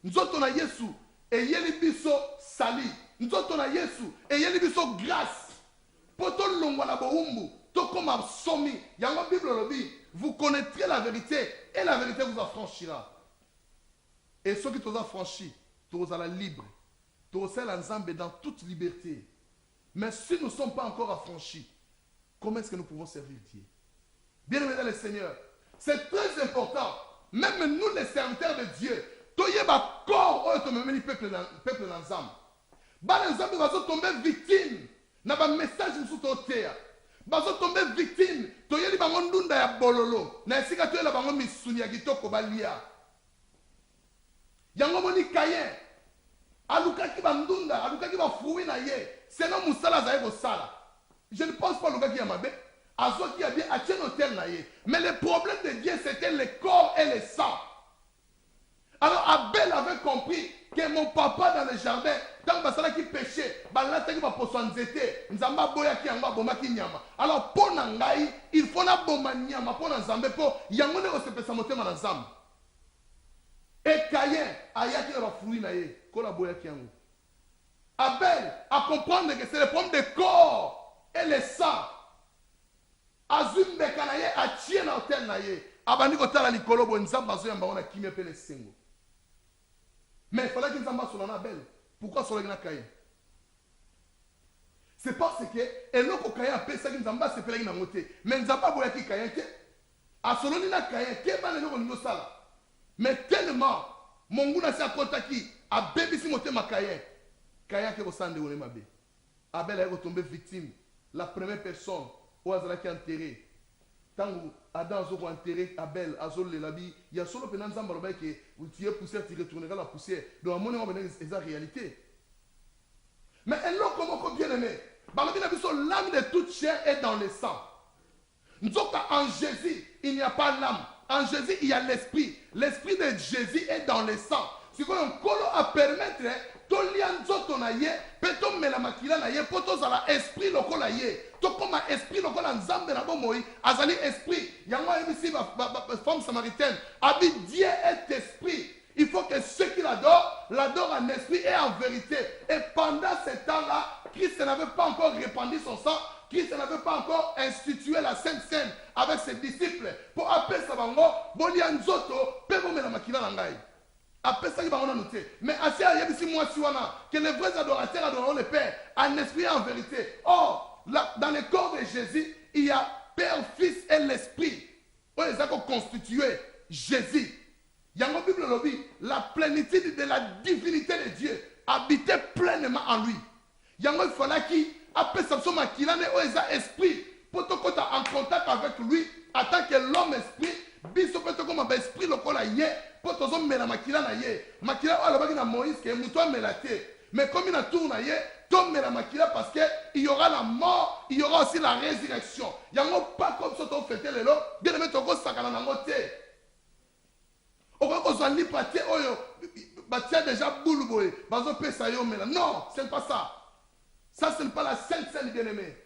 Nzoto na Yesu eyeli biso sali. Nzoto na Yesu eyeli biso grâce. Poto longwa na boumbu, to comme somi. Yango Bible lobi, vous connaîtrez la vérité et la vérité vous affranchira. Et ceux qui t'ont affranchi, tu seras libre. Tu seras ensemble dans toute liberté. Mais si nous ne sommes pas encore affranchis, comment est-ce que nous pouvons servir Dieu? Bien-aimés dans le Seigneur, c'est très important. Même nous, les serviteurs de Dieu, toye ba corps oyo tomemeli peuple ensemble. Ba ensemble bazo tomber victime na ba message musu totea. Bazo tomber victime toyeli bango ndunda ya bololo na esika toyela bango misuni ya kitoko balia. Yango moni Caïn alukaki ba ndunda, alukaki ba fruit na ye. Sinon musala zaye ko sala. Je ne pense pas alukaki ya mabe. Azo qui a bien acheté hôtel naïe. Mais le problème de Dieu, c'était le corps et le sang. Alors Abel avait compris que mon papa dans le jardin, tant que qui péchait, alors pour Nangaï, il faut na bomba nyama pour Nzambe pour yangone ko sepesa motema na Nzambe. Et Caïn ayaki na fruit naïe, kola boya ki yango. Abel a comprendre que c'est le problème du corps et le sang. Azumbeka na ye atie na hotel na ye abandi kotala likolo bo nzamba azo yamba ona kimia pe le sengo. Mais il fallait que nzamba soit na Abel. Pourquoi soit na Caïn? C'est parce que eloko Caïn a pesa ki nzamba se pela na moté. Mais nzamba boya ki Caïn ke asoloni na Caïn ke ba lelo ko sala. Mais tellement monguna sa kontaki a bebisi motema Caïn. Caïn ke ko sande wole mabe. Abel a tombé victime. La première personne ou azalaki enterré. Tant Adam a enterré Abel, Azol le labi, il y a solo pendant Zamba que tu es poussière, tu retourneras la poussière. Donc à mon avis, c'est la réalité. Mais elle l'a comme bien aimé. L'âme de toute chair est dans le sang. Nous en Jésus, il n'y a pas l'âme. En Jésus, il y a l'esprit. L'esprit de Jésus est dans le sang. C'est quoi un colo à permettre tolianzo na ye peto mela makila na ye poto za la esprit lokola ye to comme esprit lokola nzambe na bomoi azali esprit yango ebisi ba femme samaritaine abi Dieu est esprit. Il faut que ceux qui l'adorent en esprit et en vérité. Et pendant ce temps-là, Christ n'avait pas encore répandu son sang. Christ n'avait pas encore institué la Sainte Seine avec ses disciples pour appeler sa bango bolianzoto pe bomela makila na ngai. Après ça, il va en noter. Mais que les vrais adorateurs adoreront le Père en esprit et en vérité. Or, dans le corps de Jésus, il y a Père, Fils et l'Esprit. On les a constitués Jésus. Il y a une Bible lobby, la plénitude de la divinité de Dieu habitait pleinement en lui. Il y a un fallait qui après ça qu'il a esprit pour te en contact avec lui en tant que l'homme esprit. Biso peut comme esprit lokola ye pour tozo mela makila na ye makila ala baki na Moïse que muto melate mais comme il a tourné ye to mela makila parce que il y aura la mort, il y aura aussi la résurrection. Yango pas comme ça to fêter lelo bien mettre ko sakana na ngote o ko zo li paté oyo batia déjà boule boy bazo pesa yo mela non, c'est pas ça. Ça ce n'est pas la sainte sainte bien-aimé.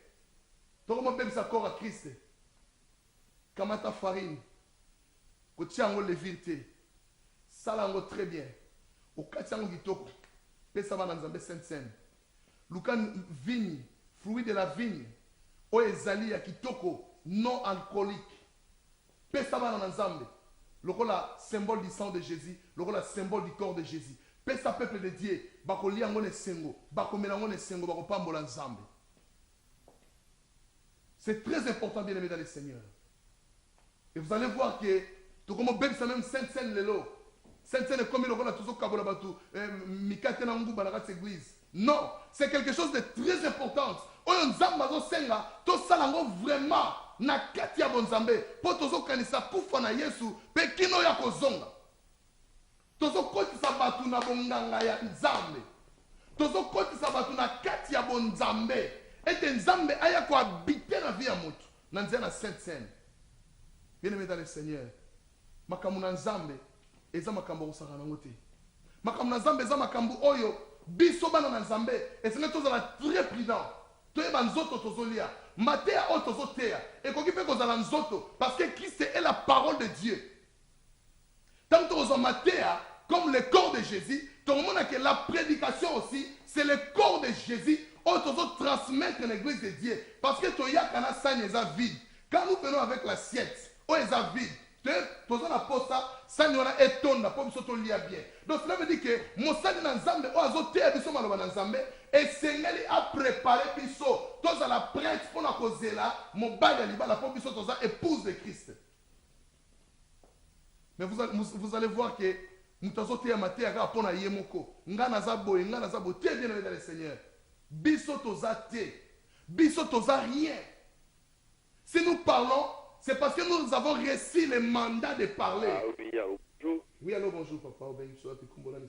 To comme bébé ça corps à Christ. Kamata farine Kotiango le vérité. Salango très bien. Au katiango kitoko. Pesa ba nzambe sainte sainte. Lukan vigne, fruit de la vigne. O ezali ya kitoko non alcoolique. Pesa ba nzambe. Lokola symbole du sang de Jésus, lokola symbole du corps de Jésus. Pesa peuple de Dieu, bakoli yango ne sengo, bakomela yango ne sengo, bakopambola nzambe. C'est très important bien aimé dans le Seigneur. Et vous allez voir que tout comme bébé ça même sainte sainte lelo. Sainte sainte comme il a toujours kabola batu mikate na nguba na église. Non, c'est quelque chose de très important. oyo nzambe azosenga tosala yango vraiment na kati ya bonzambe mpo tozokanisa kufa na yesu mpe kino ya kozonga. Tozokotisa bato na bonganga ya nzambe, tozokotisa bato na kati ya bonzambe ete nzambe aya kohabite na vie ya moto na nzela na sainte seine. Bien-aimé dans le Seigneur, makambo na nzambe eza makambo kosaka nango te. Makambo na nzambe eza makambo oyo biso bana na nzambe esenge tozala très prudent. Toyeba nzoto tozolia mateya oyo tozoteya ekoki mpe kozala nzoto parce que Christ est la parole de Dieu. Tant que tozwa mateya comme le corps de Jésus, tout le monde a que la prédication aussi c'est le corps de Jésus oyo tozotransmettre l'église de Dieu parce que toyaka sani eza vide. Quand nous venons avec l'assiette oyo eza vide, toza na posa sani wana etonda po biso tolia bien. Donc cela veut dire que mosali na nzambe oyo azoteya biso maloba na nzambe esengeli a préparé biso tozala prêtre mpona kozela mobali ya libala po biso toza épouse de Christ. Mais vous allez voir que moto azoteya mateya kaka mpona ye moko nga naza boye nga naza boye. Très bien dans le Seigneur, biso toza te, biso toza rien. Si nous parlons, c'est parce que nous avons reçu le mandat de parler. Ah oui, allô, bonjour. Oui, allô, bonjour, papa.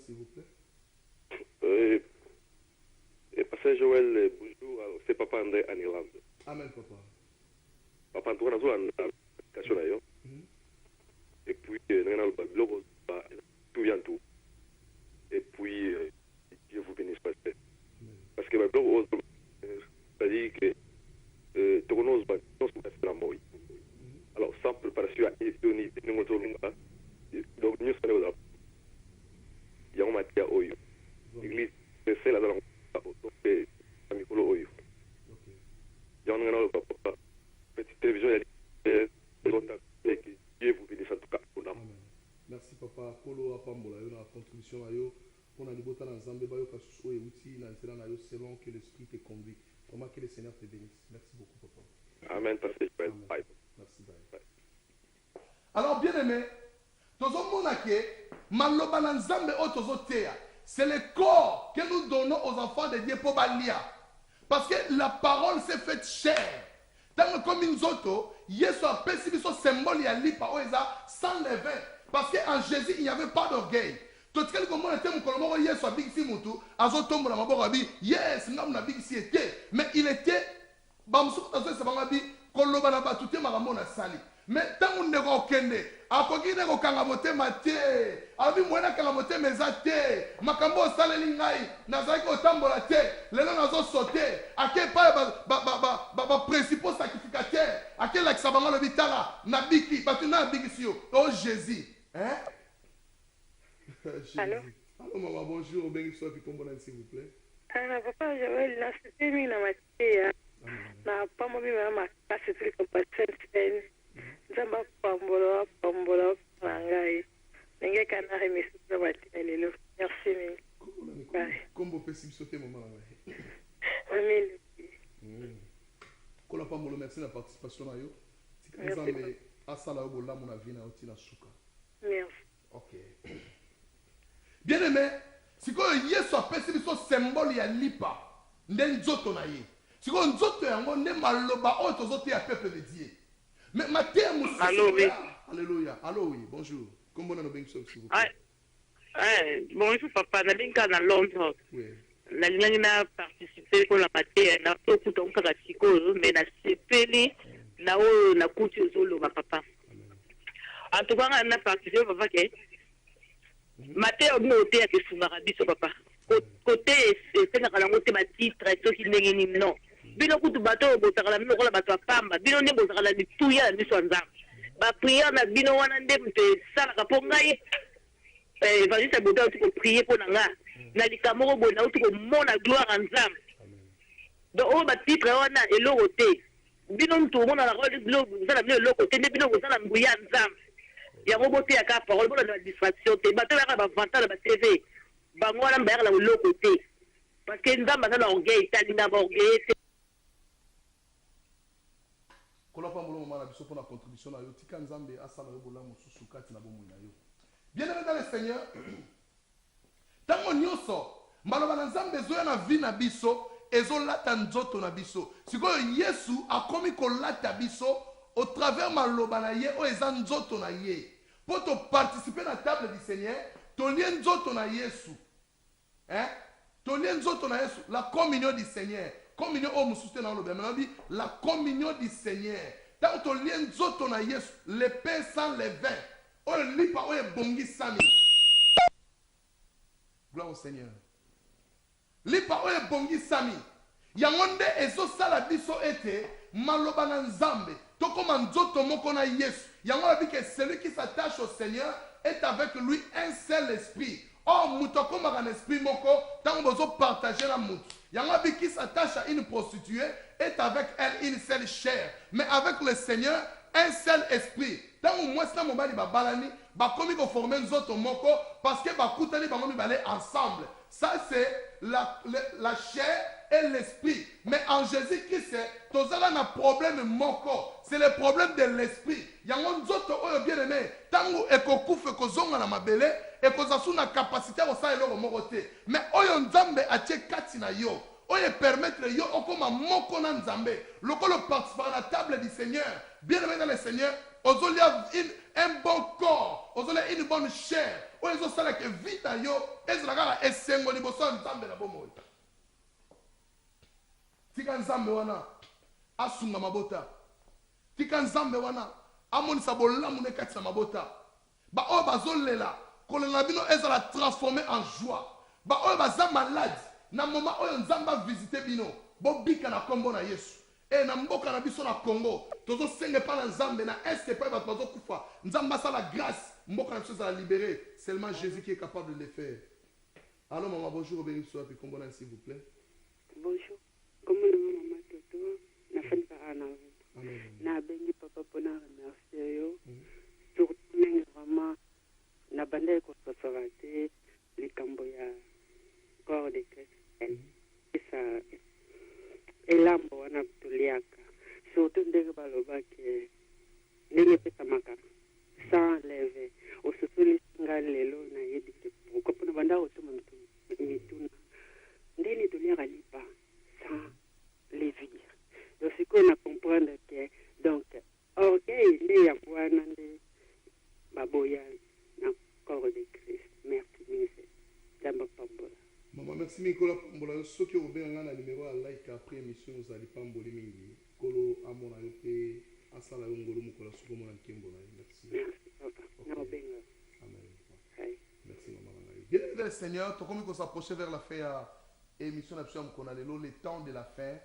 S'il vous plaît. Pasteur Joël, bonjour. C'est papa André en Irlande. Amen, papa. Papa André, on a une application d'ailleurs. Et puis, on a le blog, tout vient tout. Et puis, Dieu vous bénisse, pasteur. Parce que le blog, c'est-à-dire que tu connais la mort. Alors, sans préparation à donc nous sommes là. Il y a un matière oyo. L'église c'est là dans le micro oyo. Il y a un papa petite télévision que Dieu vous bénisse en tout cas. Merci papa. Kolo apambola yo na contribution ayo pona libota na nzambe bayo kasusu oyo uti na nzela na yo selon que l'esprit te conduit. Vraiment que le Seigneur te bénisse. Merci beaucoup papa. Amen. Pasteur Joël. Bye. Merci. Bye. Alors bien aimé, tozomona ke maloba na nzambe o tozoteya, c'est le corps que nous donnons aux enfants de Dieu pour balia. Parce que la parole s'est faite chair. Tant comme une zoto, Yesu a pesi biso symbole ya lipa o eza sans levain. Parce qu'en Jésus il n'y avait pas d'orgueil. Tout ce que mon était mon colombo Yesu a bigisi mutu, azotombo na maboko abi, yes, ngam na bigisi était, mais il était bamsuko tazo se bangabi koloba na batuté makambo na sali. Mais tant on ne kokende, akoki ne kokanga motema te, abi mwena kanga motema eza te, makambo saleli ngai, nazaki kotambola te, lelo nazo sauter, ake pa ba principaux sacrificateurs, ake la kisabanga le bitala, na biki, batuna biki yo, oh Jésus, hein? Allô? Allô maman, bonjour, bengi soit puis combo s'il vous plaît. Ah papa, j'avais la c'était na matia. Na pas mo bi mama, parce que c'est comme pas scène. Nzamba pambola ngai. Nenge kana remise na matia lelo. Merci mille. Combo pesi sauter maman ngai. Amen. Kola pambola merci la participation na yo. Nzambe asala yo bolamu na vie na yo tina suka. Merci. OK. Bien aimé, si quoi Yesu apesi biso symbole ya lipa nde nzoto na ye. Si quoi nzoto yango nde maloba oyo tozote ya peuple de Dieu. Mais Matthieu Moussa. Allô oui. Alléluia. Allô oui, bonjour. Comment on a bien s'il vous plaît. Bonjour papa, na linka na Londres. Oui. Na linga na participer pour la Matthieu na tokuta nkaka sikozo mais na sepeli na o na kuti ozolo ma papa. En tout cas na participer papa ke Matthieu no te ke sungaka biso papa. Côté c'est na kala ngote ba titre soki ndenge ni non. Bino kutu bato botaka bino kola bato pamba. Bino ne botaka la tuya biso nzambe. Ba prière na bino wana nde mte sala ka pongai. Evangeliste boto tu prier pour nga. Na likamoko bona tu ko mona gloire nzambe. Donc on ba titre wana eloko te. Bino mtu mona la role globe nzala bino eloko te nde bino kozala mbuya nzambe. Ya roboté ya ka parole bona na distraction te. Bato ya ba vantala ba TV. Bango wana mbayaka la eloko te. Parce que nzambe na orgueil talinga ba orgueil. Kola pambola maman na biso pour la contribution na yo tika nzambe asala yo bolamu susu kati na bomo na yo. Bien aimé dans le Seigneur, tango nyonso maloba na nzambe zoya na vie na biso ezolata nzoto na biso. Sikoyo Yesu akomi kolata biso au travers maloba na ye o eza nzoto na ye. Pour te participer à la table du Seigneur, ton lien nzoto na Yesu. Hein? Ton lien nzoto na Yesu, la communion du Seigneur. Communion au mususte na loba. Maintenant la communion du Seigneur. Tant ton lien nzoto na Yesu, le pain sans le vin. O lipa o bongi sami. Gloire au Seigneur. Lipa o bongi sami. Yangonde ezo sala biso ete maloba na nzambe. Toko manzoto moko na Yesu. Yango dit que celui qui s'attache au Seigneur est avec lui un seul esprit. Or mutoko maka na esprit moko tant bozo partager la mutu. Yango dit qui s'attache à une prostituée est avec elle une seule chair. Mais avec le Seigneur un seul esprit. Tant moi ça mobali ba balani ba komi ko former nzoto moko parce que ba kutani ba ngomi balé ensemble. Ça c'est la chair et l'esprit. Mais en Jésus-Christ, tous les un problème moko. C'est le problème de l'esprit. Il y a un autre bien aimé. Tango ekokufe kozonga na mabele et kozasu na capacité au sa eloko mokote. Mais oyo nzambe atie kati na yo. Oyo permettre yo okoma moko na nzambe. Lokolo participer à la table du Seigneur. Bien aimé dans le Seigneur, ozolia un bon corps, ozolia une bonne chair. Oyo sala que vita yo ezalaka esengo liboso nzambe na bomoy. Tika nzambe wana asunga mabota. Tika nzambe wana amonisa bolamu ne kati na mabota. Ba o bazolela kolela bino ezala transformer en joie. Ba o baza malade na moment oyo nzamba visiter bino bobika na kombo na Yesu. E na mboka na biso na Congo tozo senge pa na nzambe na este pa bato bazo kufa. Nzamba sa la grâce mboka na biso za libérer. Seulement Jésus qui est capable de le faire. Alors maman bonjour béni soit puis kombo na s'il vous plaît. Bonjour. Comment maman Toto na fan pa ana. Na bengi papa pona remercier yo. Surtout vraiment na bande ko sosorate likambo ya corps de Christ. Ça elambo wana tuliaka. Surtout ndenge baloba ke ndenge pesa maka sans lever. Ososoli singa lelo na yedi ke pourquoi pona banda otuma mituna. Ndeni tuliaka lipa sans lever. Donc c'est qu'on a comprendre que donc orgueil ne ya bwana nde baboya na corps de Christ. Merci ministre. Damba pambola. Maman merci Nicolas Pambola soki obenga na numéro ya like après émission nous ali pamboli mingi kolo amona yope asala yongolo mukola suko mona nkembo na merci. Merci papa. Na obenga. Amen. Hai. Merci maman. Bien le Seigneur, to comme qu'on s'approche vers la fin à émission d'absolument qu'on a le temps de la fin.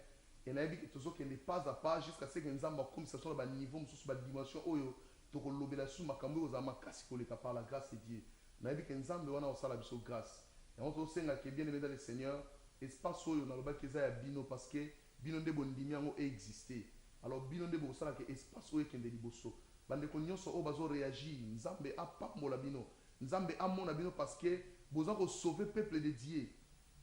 Et on a dit que tout ce qui n'est pas à pas jusqu'à ce que nous avons comme ça soit le niveau sur la dimension oyo to ko lobela sous makambo aux amakasi ko le par la grâce de Dieu. On a dit que nous avons wana osala biso grâce. Et on to senga que bien aimé dans le Seigneur, espace oyo na loba que za ya bino parce que bino nde bondimi yango exister. Alors bino nde bo sala que espace oyo kende liboso. Bande ko nyonso o bazo réagir, nzambe apambola bino. Nzambe amona bino parce que boza ko sauver peuple de Dieu.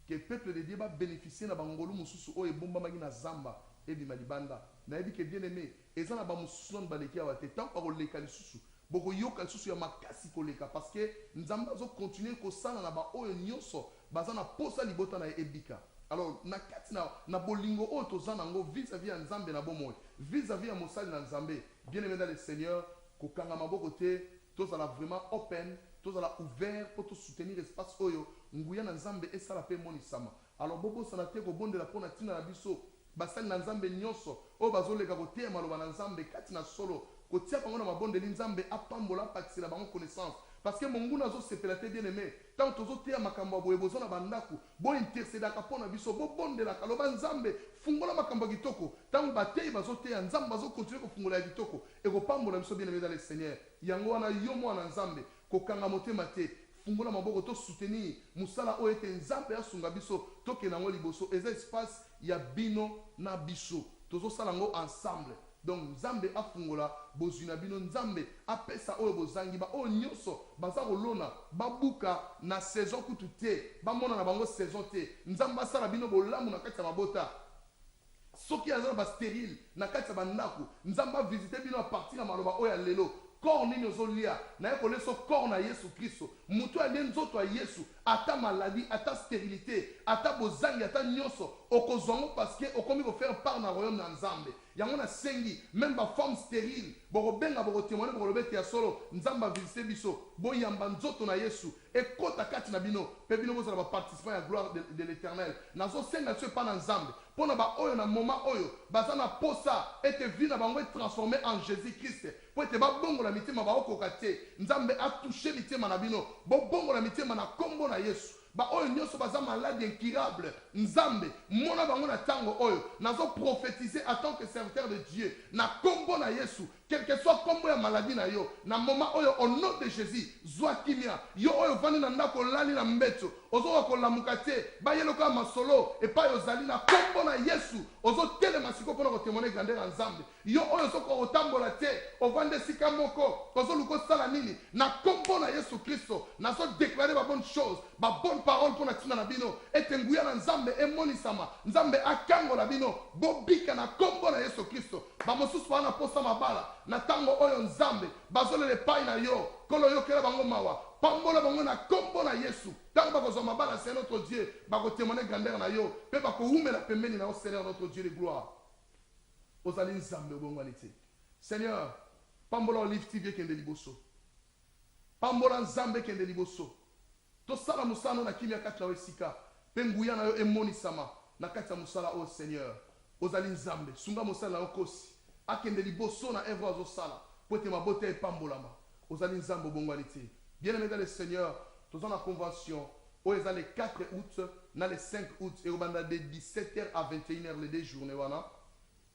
Que le peuple de Dieu va bénéficier de bangolu mususu o ebomba magi na zamba et bi malibanda na dit que bien aimé ezana ba mususu on baleki ya te tant par le kalisusu boko yoka susu ya makasi koleka parce que nzamba zo continuer ko sala na ba oyo nyonso bazana posa libota na ebika. Alors na kati na bolingo o tozana ngo vis-à-vis ya nzambe na bomoy vis-à-vis ya mosali na nzambe bien aimé dans le Seigneur ko kanga maboko te tozala vraiment open tozala ouvert pour te soutenir espace oyo nguya na nzambe esala pe monisama. Alors bobo sana te ko bondela pona tina na biso basali na nzambe nyonso o bazoleka ko te maloba na nzambe kati na solo ko tia bango na mabondeli nzambe apambola pakisela bango connaissance parce que mongu nazo sepela te bien aimé tant tozo te makambo boye bozona bandaku bo interceder ka pona biso bo bondela ka loba nzambe fungola makambo kitoko tant batei bazo te nzambe bazo continuer ko fungola ya kitoko e ko pambola biso bien aimé dans le Seigneur yango wana yo mwana nzambe ko kanga motema te fungola maboko to soutenir musala o ete nzambe asunga biso toke nango liboso eza espace ya bino na biso tozo sala ngo ensemble. Donc nzambe afungola bozuna bino nzambe apesa oyo bozangi ba o nyonso baza kolona babuka na saison kutu te bamona na bango saison te nzambe asala bino bolamu na kati ya mabota soki azala ba stérile na kati ya bandako nzambe visiter bino a partir na maloba oyo lelo corps nini ozolia na yekoleso corps na Yesu Kristo mutu alie nzoto ya Yesu ata maladie, ata stérilité, ata bozangi, ata nyonso, okozongo parce que okomi ko faire part na royaume na Nzambe. Yango na sengi, même ba femme stérile, boko benga boko témoigner boko lobete ya solo, Nzamba visiter biso, bo yamba nzoto na Yesu, et kota kati na bino, pe bino bozala ba participant à gloire de l'Éternel. Nazo senga tue pa na Nzambe. Pona ba oyo na moment oyo, bazana posa, ete vie na bango transformé en Jésus-Christ. Po ete ba bongo la mitima ba okokate, Nzambe a touché mitima na bino, bo bongo la mitima na kombo na Yesu. Ba oyo nyonso baza malade incurable, Nzambe mona bango na tango oyo nazo prophétiser en tant que serviteur de Dieu na kombo na Yesu, quel que soit kombo ya maladie na yo na moment oyo au nom de Jésus zwa kimia yo oyo vandi na ndako lali na mbeto ozo ko lamuka te ba yelo ka masolo e pa yo zali na kombo na Yesu ozo tele masiko pona ko témoigner grandeur ya Nzambe yo oyo soko otambola te ovande sika moko ozo luko sala nini na kombo na Yesu Kristo nazo déclarer ba bonne chose ba bonne parole pona tina na bino ete nguya na Nzambe emonisama Nzambe akango la bino bobika na kombo na Yesu Kristo ba mosusu wana posa mabala na tango oyo Nzambe bazole le pai na yo kolo yo kela bango mawa pambola bango na kombo na Yesu tango bakozwa mabala c'est notre Dieu bako témoigner grandeur na yo pe bako umela pembeni na o Seigneur notre Dieu de gloire ozali Nzambe obongwani te Seigneur pambola Olive TV kende liboso pambola Nzambe kende liboso to sala musano na kimia kati na wesika pe nguya na yo emonisama na kati ya musala o Seigneur ozali Nzambe sunga musala na okosi akende liboso na evre azosala po ete mabote epambolama ozali Nzambe obongwani te bien-aimé dans le Seigneur tous en convention où ils le 4 août na le 5 août et au banda de 17h à 21h les deux journées wana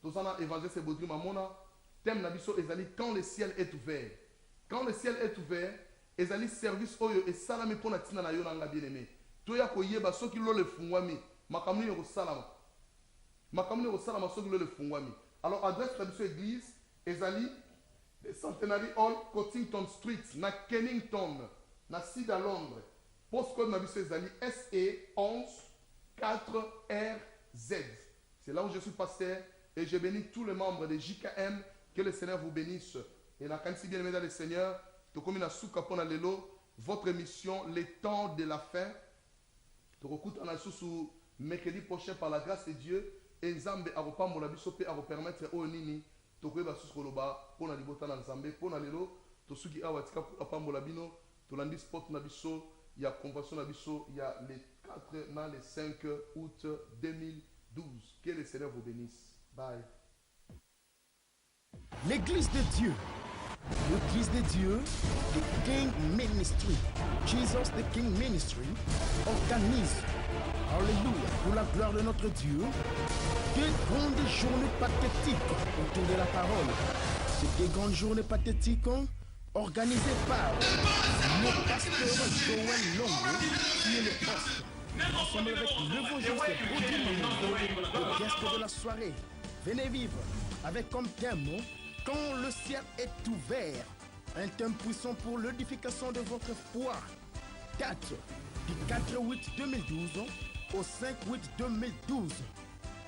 tous en évangile c'est bodri mamona thème na biso ezali quand le ciel est ouvert est ouvert ezali service oyo et salami pona tina na yo nanga bien-aimé to ya koyeba soki lo le fungwami makamuni yo salama soki lo le fungwami alors adresse na biso église ezali Centenary Hall, Cottington Street, na Kennington, na Sud à Londres. Postcode na biso ezali SE 11 4RZ. C'est là où je suis pasteur et je bénis tous les membres de JKM. Que le Seigneur vous bénisse. Et la canne si bien aimé dans le Seigneur, to comme na souka pona lelo, votre émission, les temps de la fin. To recoute en sous mercredi prochain par la grâce de Dieu. Et Nzambe a repambola biso pe a repermettre au nini. Tokoyeba suskoloba pona libota na Nzambe pona lelo tosuki awa tika apambola bino tolandi sport na biso ya convention na biso ya le 4 na le 5 août 2012. Que le Seigneur vous bénisse. Bye. L'église de Dieu, the King Ministry, Jesus the King Ministry, organise, alléluia, pour la gloire de notre Dieu, des grandes journées pathétiques autour de la parole. Ces grandes journées pathétiques organisées par le pasteur Joël Longo, qui est le host. Ensemble avec l'évangéliste Baudry, le guest de la soirée. Venez vivre avec comme thème quand le ciel est ouvert. Un thème puissant pour l'édification de votre foi. Date du 4 août 2012 au 5 août 2012.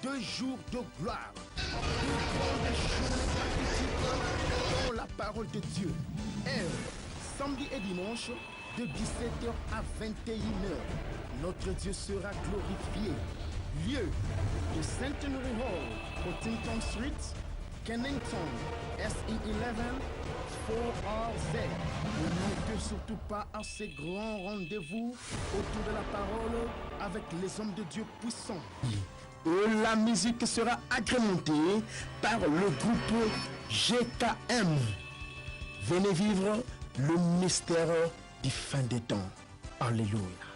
2 jours de gloire. 2 grandes journées pathétiques dans la parole de Dieu. Heure, samedi et dimanche, de 17h à 21h. Notre Dieu sera glorifié. Lieu, de Centenary Hall, Cottington Street, Kennington, SE11 4RZ. Ne manquez surtout pas à ces grands rendez-vous autour de la parole avec les hommes de Dieu puissants. La musique sera agrémentée par le groupe GKM. Venez vivre le mystère du fin des temps. Alléluia.